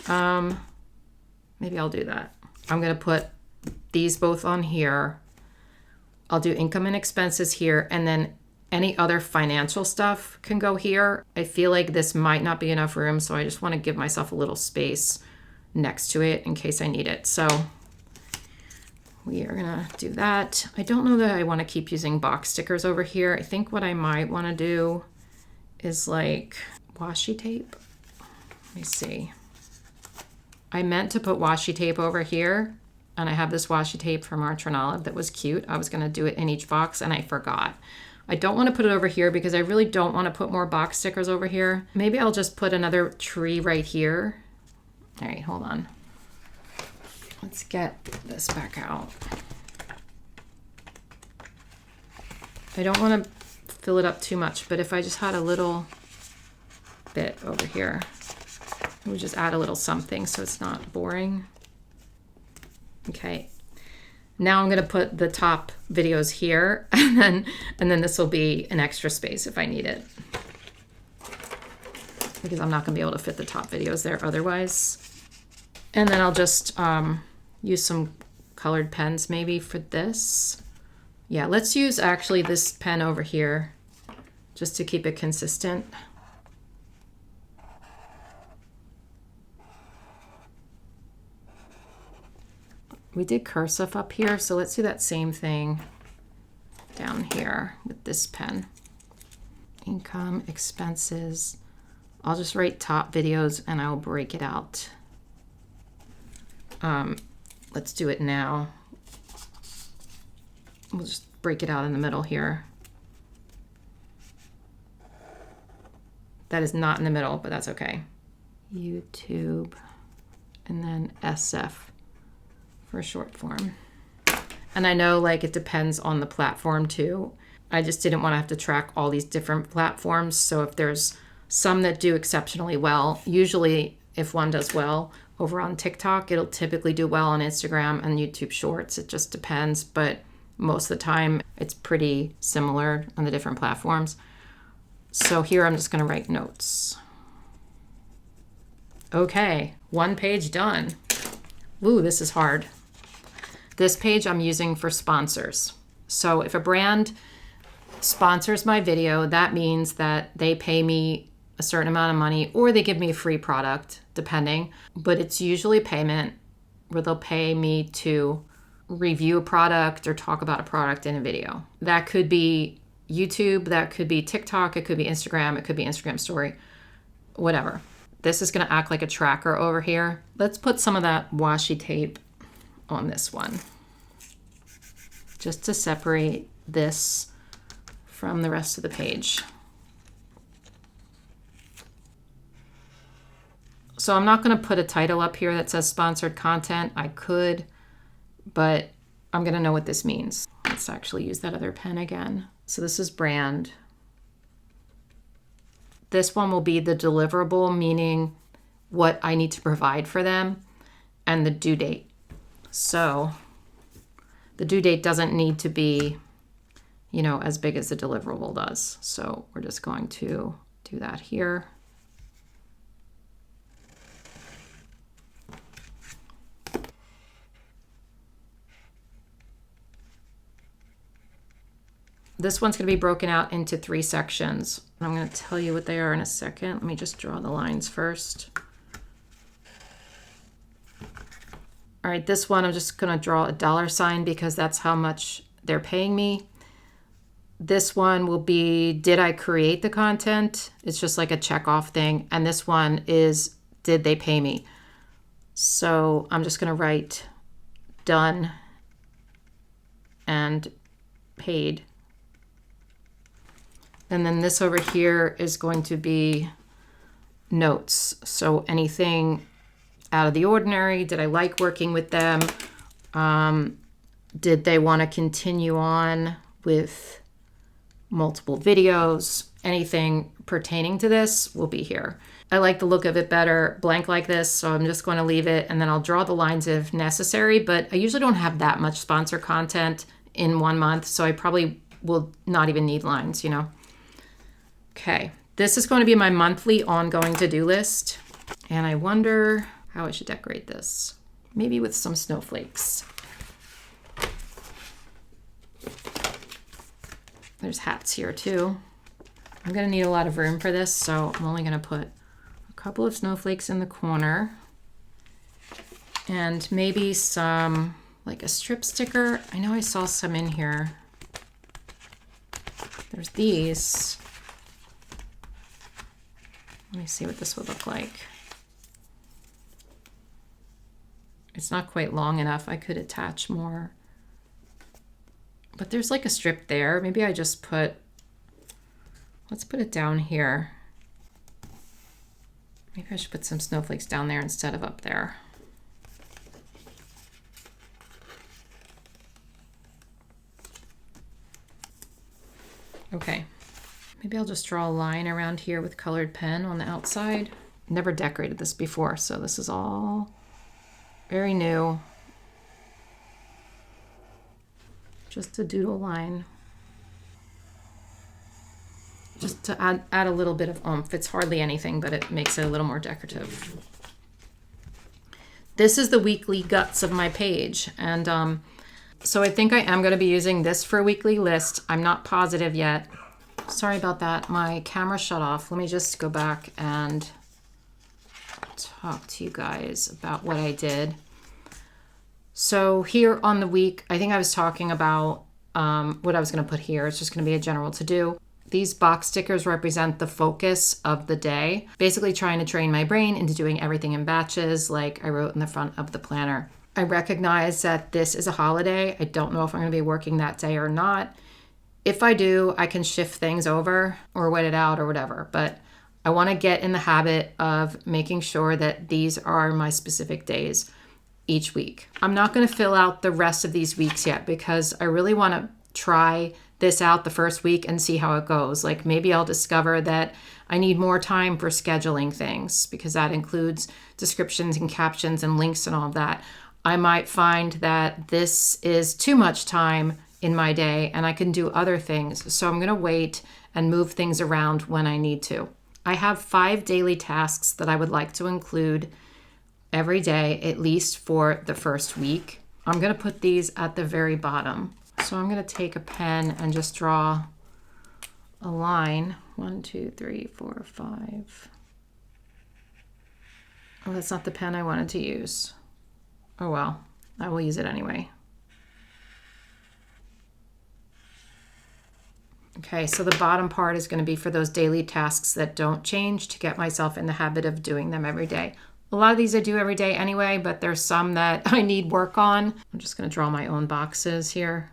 S1: Maybe I'll do that. I'm going to put these both on here. I'll do income and expenses here, and then any other financial stuff can go here. I feel like this might not be enough room, so I just want to give myself a little space next to it in case I need it. So we are gonna do that. I don't know that I want to keep using box stickers over here. I think what I might want to do is like washi tape. Let me see. I meant to put washi tape over here, and I have this washi tape from Archer and Olive that was cute. I was gonna do it in each box and I forgot. I don't want to put it over here because I really don't want to put more box stickers over here. Maybe I'll just put another tree right here. All right, hold on. Let's get this back out. I don't want to fill it up too much, but if I just had a little bit over here, it would just add a little something so it's not boring. Okay. Now I'm going to put the top videos here, and then this will be an extra space if I need it. Because I'm not going to be able to fit the top videos there otherwise. And then I'll just use some colored pens maybe for this. Yeah, let's use actually this pen over here just to keep it consistent. We did cursive up here, so let's do that same thing down here with this pen. Income, expenses. I'll just write top videos and I'll break it out. Let's do it now. We'll just break it out in the middle here. That is not in the middle, but that's okay. YouTube, and then SF. For short form. And I know like it depends on the platform too. I just didn't want to have to track all these different platforms. So if there's some that do exceptionally well, usually if one does well over on TikTok, it'll typically do well on Instagram and YouTube Shorts. It just depends, but most of the time it's pretty similar on the different platforms. So here I'm just going to write notes. Okay, one page done. Ooh, this is hard. This page I'm using for sponsors. So if a brand sponsors my video, that means that they pay me a certain amount of money or they give me a free product, depending. But it's usually payment where they'll pay me to review a product or talk about a product in a video. That could be YouTube, that could be TikTok, it could be Instagram, it could be Instagram story, whatever. This is going to act like a tracker over here. Let's put some of that washi tape on this one, just to separate this from the rest of the page. So I'm not going to put a title up here that says sponsored content. I could, but I'm going to know what this means. Let's actually use that other pen again. So this is brand. This one will be the deliverable, meaning what I need to provide for them, and the due date. So the due date doesn't need to be, as big as the deliverable does. So we're just going to do that here. This one's going to be broken out into 3 sections. I'm going to tell you what they are in a second. Let me just draw the lines first. All right, this one I'm just going to draw a $sign because that's how much they're paying me. This one will be, did I create the content? It's just like a check off thing. And this one is, did they pay me? So I'm just going to write done and paid. And then this over here is going to be notes. So anything out of the ordinary, did I like working with them? Did they want to continue on with multiple videos? Anything pertaining to this will be here. I like the look of it better blank like this, so I'm just going to leave it and then I'll draw the lines if necessary, but I usually don't have that much sponsor content in 1 month, so I probably will not even need lines, Okay, this is going to be my monthly ongoing to-do list, and I wonder how I should decorate this. Maybe with some snowflakes. There's hats here too. I'm going to need a lot of room for this, so I'm only going to put a couple of snowflakes in the corner and maybe some, like a strip sticker. I know I saw some in here. There's these. Let me see what this would look like. It's not quite long enough. I could attach more. But there's like a strip there. Maybe I just put, let's put it down here. Maybe I should put some snowflakes down there instead of up there. Okay. Maybe I'll just draw a line around here with colored pen on the outside. Never decorated this before, so this is all very new. Just a doodle line. Just to add a little bit of oomph. It's hardly anything, but it makes it a little more decorative. This is the weekly guts of my page. And so I think I am going to be using this for a weekly list. I'm not positive yet. Sorry about that. My camera shut off. Let me just go back and talk to you guys about what I did. So here on the week, I think I was talking about what I was going to put here. It's just going to be a general to-do. These box stickers represent the focus of the day. Basically trying to train my brain into doing everything in batches, like I wrote in the front of the planner. I recognize that this is a holiday. I don't know if I'm going to be working that day or not. If I do, I can shift things over or wait it out or whatever. But I want to get in the habit of making sure that these are my specific days each week. I'm not going to fill out the rest of these weeks yet because I really want to try this out the first week and see how it goes. Like maybe I'll discover that I need more time for scheduling things because that includes descriptions and captions and links and all of that. I might find that this is too much time in my day and I can do other things. So I'm going to wait and move things around when I need to. I have 5 daily tasks that I would like to include every day, at least for the first week. I'm going to put these at the very bottom. So I'm going to take a pen and just draw a line. 1, 2, 3, 4, 5. Oh, that's not the pen I wanted to use. Oh well, I will use it anyway. Okay, so the bottom part is going to be for those daily tasks that don't change, to get myself in the habit of doing them every day. A lot of these I do every day anyway, but there's some that I need work on. I'm just going to draw my own boxes here.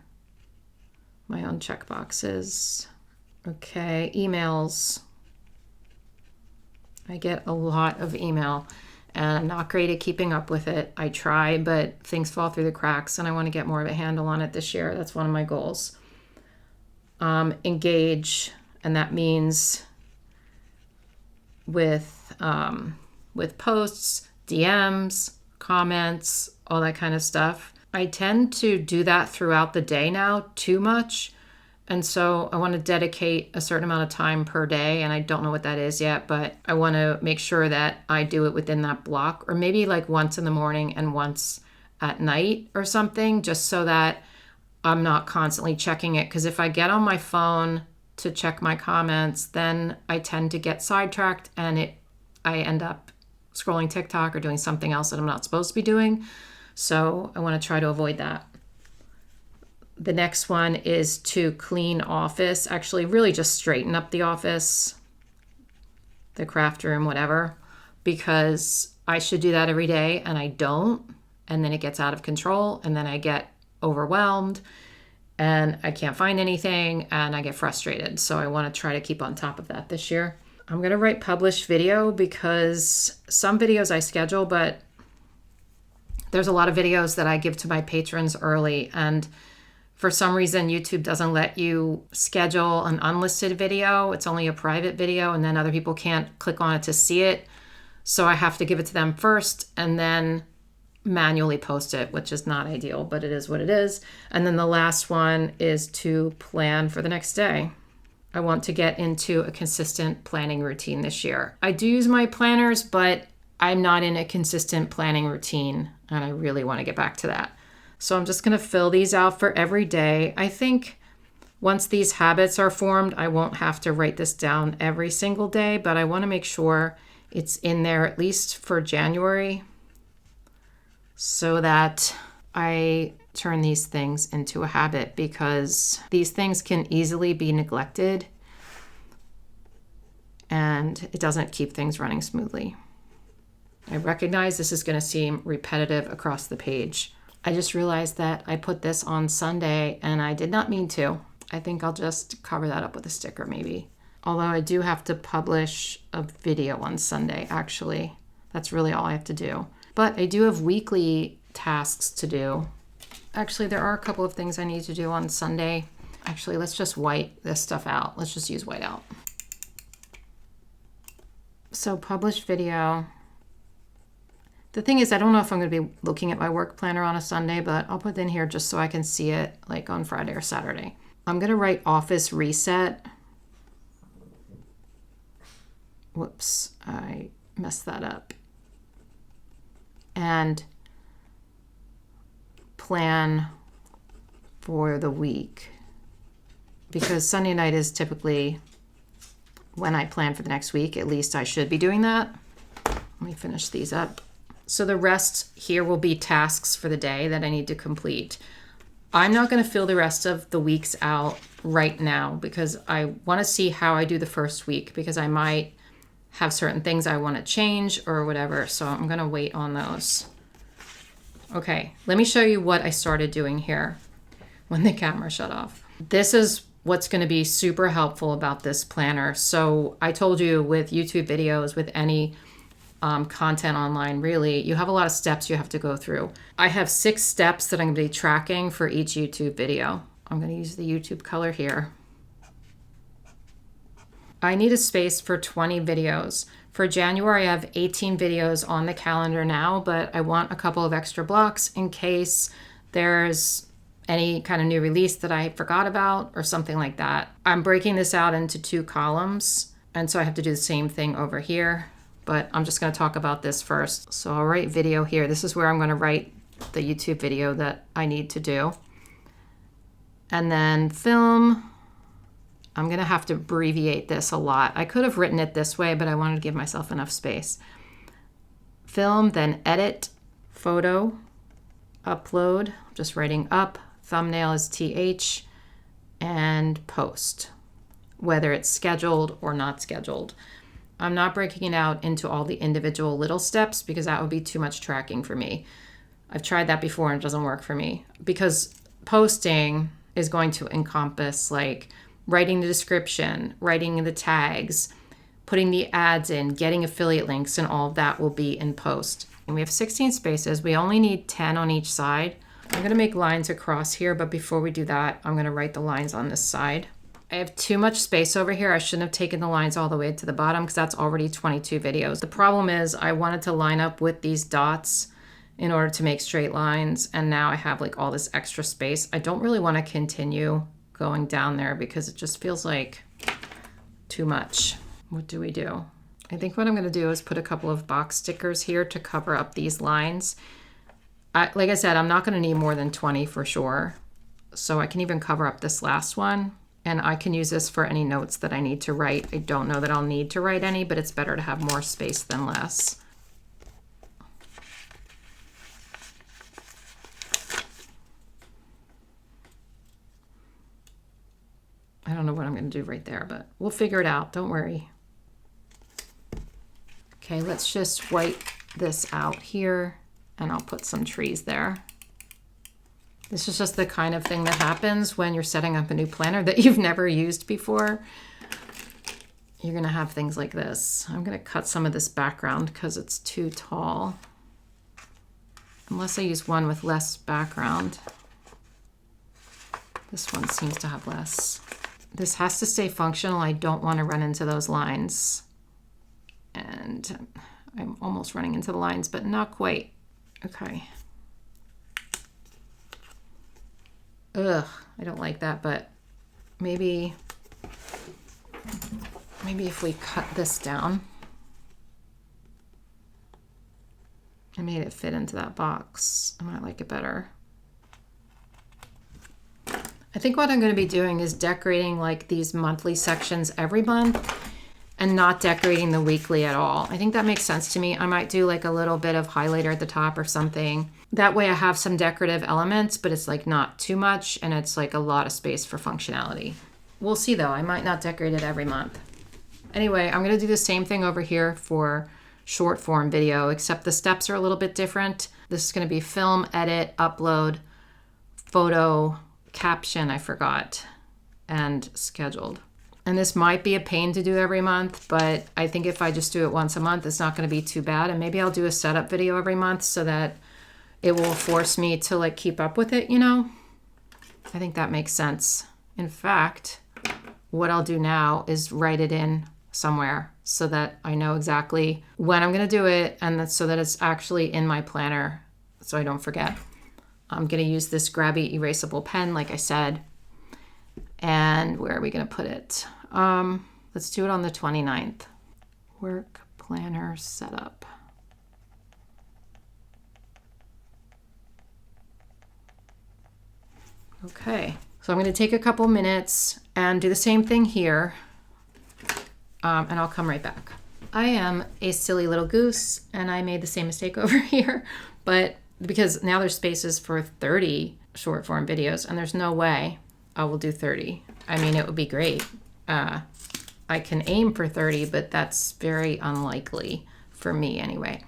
S1: My own check boxes. Okay, emails. I get a lot of email and I'm not great at keeping up with it. I try, but things fall through the cracks and I want to get more of a handle on it this year. That's one of my goals. Engage, and that means with posts, DMs, comments, all that kind of stuff. I tend to do that throughout the day now too much. And so I want to dedicate a certain amount of time per day, and I don't know what that is yet, but I want to make sure that I do it within that block, or maybe like once in the morning and once at night or something, just so that I'm not constantly checking it. Because if I get on my phone to check my comments, then I tend to get sidetracked and I end up scrolling TikTok or doing something else that I'm not supposed to be doing. So I want to try to avoid that. The next one is to clean office, actually really just straighten up the office, the craft room, whatever, because I should do that every day and I don't. And then it gets out of control and then I get overwhelmed and I can't find anything and I get frustrated. So I want to try to keep on top of that this year. I'm going to write published video because some videos I schedule, but there's a lot of videos that I give to my patrons early, and for some reason YouTube doesn't let you schedule an unlisted video. It's only a private video and then other people can't click on it to see it. So I have to give it to them first and then manually post it, which is not ideal, but it is what it is. And then the last one is to plan for the next day. I want to get into a consistent planning routine this year. I do use my planners, but I'm not in a consistent planning routine, and I really want to get back to that. So I'm just going to fill these out for every day. I think once these habits are formed, I won't have to write this down every single day, but I want to make sure it's in there at least for January, so that I turn these things into a habit, because these things can easily be neglected and it doesn't keep things running smoothly. I recognize this is going to seem repetitive across the page. I just realized that I put this on Sunday and I did not mean to. I think I'll just cover that up with a sticker maybe. Although I do have to publish a video on Sunday, actually. That's really all I have to do. But I do have weekly tasks to do. Actually, there are a couple of things I need to do on Sunday. Actually, let's just white this stuff out. Let's just use white out. So published video. The thing is, I don't know if I'm going to be looking at my work planner on a Sunday, but I'll put it in here just so I can see it like on Friday or Saturday. I'm going to write office reset. Whoops, I messed that up. And plan for the week, because Sunday night is typically when I plan for the next week. At least I should be doing that. Let me finish these up. So the rest here will be tasks for the day that I need to complete. I'm not going to fill the rest of the weeks out right now because I want to see how I do the first week, because I might have certain things I want to change or whatever. So I'm going to wait on those. Okay, let me show you what I started doing here when the camera shut off. This is what's going to be super helpful about this planner. So I told you with YouTube videos, with any content online, really, you have a lot of steps you have to go through. I have 6 steps that I'm going to be tracking for each YouTube video. I'm going to use the YouTube color here. I need a space for 20 videos. For January, I have 18 videos on the calendar now, but I want a couple of extra blocks in case there's any kind of new release that I forgot about or something like that. I'm breaking this out into 2 columns, and so I have to do the same thing over here, but I'm just going to talk about this first. So I'll write video here. This is where I'm going to write the YouTube video that I need to do. And then film. I'm going to have to abbreviate this a lot. I could have written it this way, but I wanted to give myself enough space. Film, then edit, photo, upload, just writing up, thumbnail is TH, and post, whether it's scheduled or not scheduled. I'm not breaking it out into all the individual little steps because that would be too much tracking for me. I've tried that before and it doesn't work for me because posting is going to encompass like writing the description, writing the tags, putting the ads in, getting affiliate links, and all of that will be in post. And we have 16 spaces. We only need 10 on each side. I'm going to make lines across here, but before we do that, I'm going to write the lines on this side. I have too much space over here. I shouldn't have taken the lines all the way to the bottom because that's already 22 videos. The problem is I wanted to line up with these dots in order to make straight lines, and now I have like all this extra space. I don't really want to continue going down there because it just feels like too much. What do we do? I think what I'm going to do is put a couple of box stickers here to cover up these lines. Like I said, I'm not going to need more than 20 for sure. So I can even cover up this last one. And I can use this for any notes that I need to write. I don't know that I'll need to write any, but it's better to have more space than less. I don't know what I'm going to do right there, but we'll figure it out. Don't worry. Okay, let's just wipe this out here. And I'll put some trees there. This is just the kind of thing that happens when you're setting up a new planner that you've never used before. You're gonna have things like this. I'm gonna cut some of this background because it's too tall. Unless I use one with less background. This one seems to have less. This has to stay functional. I don't want to run into those lines. And I'm almost running into the lines, but not quite. Okay. Ugh, I don't like that, but maybe if we cut this down. I made it fit into that box. I might like it better. I think what I'm going to be doing is decorating like these monthly sections every month and not decorating the weekly at all. I think that makes sense to me. I might do like a little bit of highlighter at the top or something. That way I have some decorative elements, but it's like not too much and it's like a lot of space for functionality. We'll see though, I might not decorate it every month. Anyway, I'm gonna do the same thing over here for short form video, except the steps are a little bit different. This is gonna be film, edit, upload, photo, caption, I forgot, and scheduled. And this might be a pain to do every month, but I think if I just do it once a month, it's not going to be too bad. And maybe I'll do a setup video every month so that it will force me to like keep up with it, you know? I think that makes sense. In fact, what I'll do now is write it in somewhere so that I know exactly when I'm going to do it and so that it's actually in my planner so I don't forget. I'm going to use this grabby erasable pen, like I said. And where are we going to put it? Let's do it on the 29th. Work planner setup. Okay, so I'm going to take a couple minutes and do the same thing here. And I'll come right back. I am a silly little goose and I made the same mistake over here, but because now there's spaces for 30 short form videos and there's no way I will do 30. I mean, it would be great. I can aim for 30, but that's very unlikely for me anyway.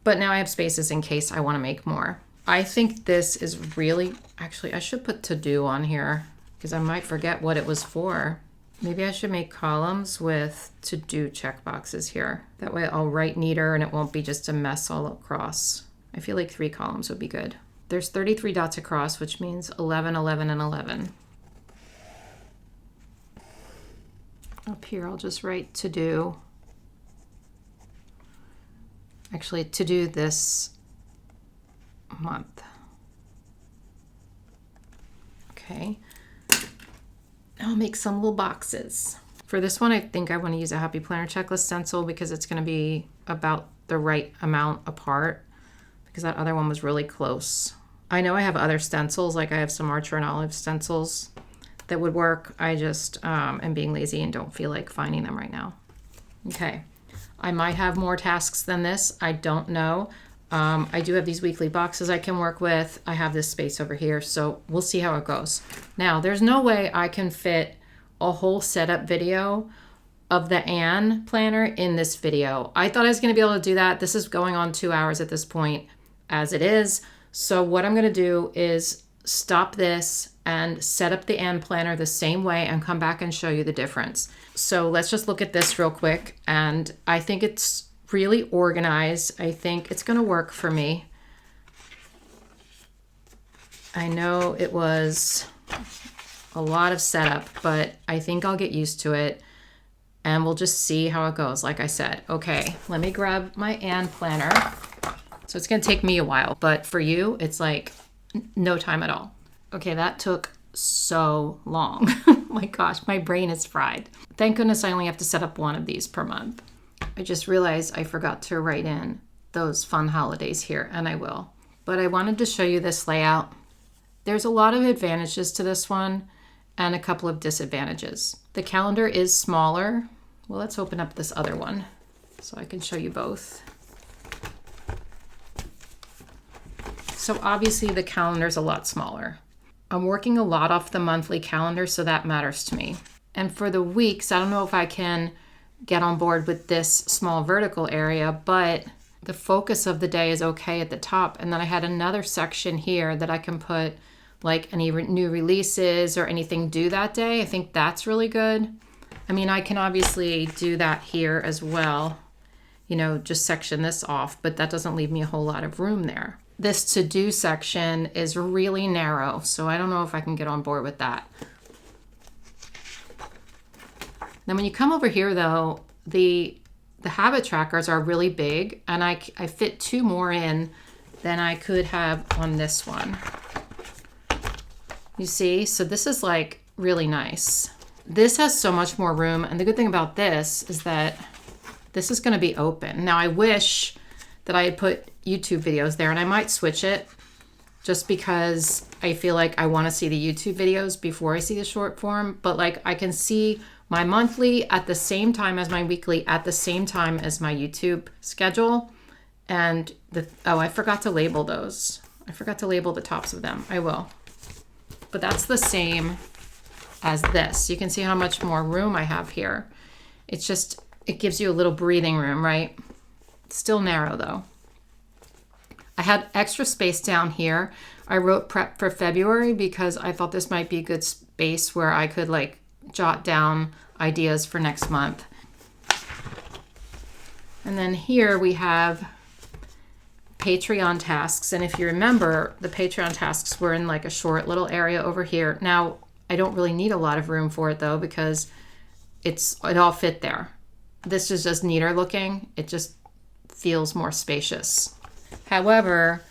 S1: But now I have spaces in case I want to make more. I think this is really, actually, I should put to do on here because I might forget what it was for. Maybe I should make columns with to do checkboxes here. That way I'll write neater and it won't be just a mess all across. I feel like 3 columns would be good. There's 33 dots across, which means 11, 11, and 11. Up here, I'll just write to do. Actually, to do this month. Okay. I'll make some little boxes. For this one, I think I want to use a Happy Planner Checklist stencil because it's going to be about the right amount apart, because that other one was really close. I know I have other stencils, like I have some Archer and Olive stencils that would work. I just am being lazy and don't feel like finding them right now. Okay, I might have more tasks than this. I don't know. I do have these weekly boxes I can work with. I have this space over here, so we'll see how it goes. Now, there's no way I can fit a whole setup video of the 𝘏𝑗 planner in this video. I thought I was going to be able to do that. This is going on 2 hours at this point as it is. So what I'm going to do is stop this and set up the 𝘏𝑗 planner the same way and come back and show you the difference. So let's just look at this real quick. And I think it's really organized. I think it's going to work for me. I know it was a lot of setup, but I think I'll get used to it and we'll just see how it goes. Like I said, okay, let me grab my 𝘏𝑗 planner. So it's going to take me a while, but for you, it's like no time at all. Okay, that took so long. Oh my gosh, my brain is fried. Thank goodness I only have to set up one of these per month. I just realized I forgot to write in those fun holidays here, and I will. But I wanted to show you this layout. There's a lot of advantages to this one and a couple of disadvantages. The calendar is smaller. Well, let's open up this other one so I can show you both. So obviously the calendar is a lot smaller. I'm working a lot off the monthly calendar, so that matters to me. And for the weeks, I don't know if I can get on board with this small vertical area, but the focus of the day is okay at the top. And then I had another section here that I can put like any new releases or anything due that day. I think that's really good. I mean, I can obviously do that here as well, you know, just section this off, but that doesn't leave me a whole lot of room there. This to-do section is really narrow, so I don't know if I can get on board with that. Then when you come over here though, the habit trackers are really big, and I fit 2 more in than I could have on this one. You see, so this is like really nice. This has so much more room, and the good thing about this is that this is going to be open. Now I wish that I had put YouTube videos there, and I might switch it just because I feel like I want to see the YouTube videos before I see the short form, but like I can see my monthly at the same time as my weekly at the same time as my YouTube schedule. And oh, I forgot to label those. I forgot to label the tops of them. I will. But that's the same as this. You can see how much more room I have here. It's just, it gives you a little breathing room, right? Still narrow though. I had extra space down here. I wrote prep for February because I thought this might be a good space where I could like jot down ideas for next month. And then here we have Patreon tasks. And if you remember, the Patreon tasks were in like a short little area over here. Now, I don't really need a lot of room for it though, because it all fit there. This is just neater looking. It just feels more spacious. However,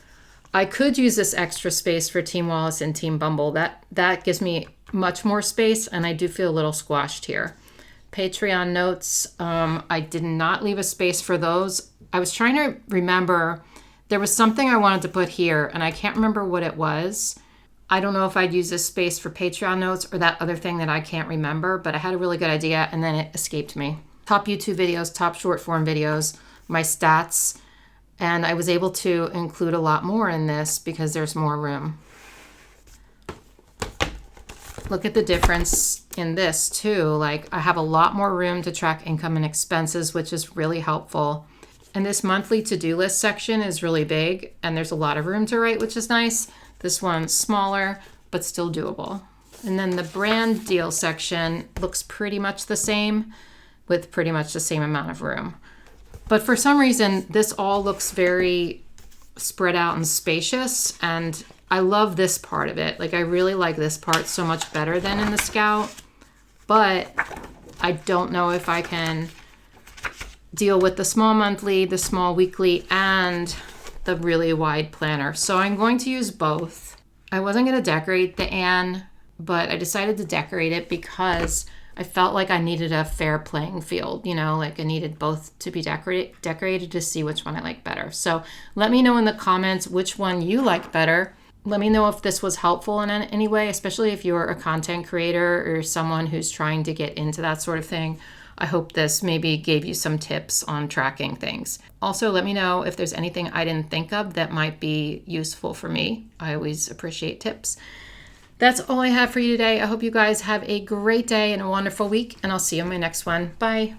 S1: I could use this extra space for Team Wallace and Team Bumble. That gives me much more space, and I do feel a little squashed here. Patreon notes, I did not leave a space for those. I was trying to remember, there was something I wanted to put here, and I can't remember what it was. I don't know if I'd use this space for Patreon notes or that other thing that I can't remember, but I had a really good idea, and then it escaped me. Top YouTube videos, top short form videos, my stats, and I was able to include a lot more in this because there's more room. Look at the difference in this too. Like I have a lot more room to track income and expenses, which is really helpful. And this monthly to-do list section is really big, and there's a lot of room to write, which is nice. This one's smaller, but still doable. And then the brand deal section looks pretty much the same with pretty much the same amount of room. But for some reason, this all looks very spread out and spacious, and I love this part of it. Like I really like this part so much better than in the Scout, but I don't know if I can deal with the small monthly, the small weekly, and the really wide planner. So I'm going to use both. I wasn't going to decorate the 𝘏𝑗, but I decided to decorate it because I felt like I needed a fair playing field, like I needed both to be decorated to see which one I like better. So let me know in the comments which one you like better. Let me know if this was helpful in any way, especially if you're a content creator or someone who's trying to get into that sort of thing. I hope this maybe gave you some tips on tracking things. Also, let me know if there's anything I didn't think of that might be useful for me. I always appreciate tips. That's all I have for you today. I hope you guys have a great day and a wonderful week, and I'll see you in my next one. Bye.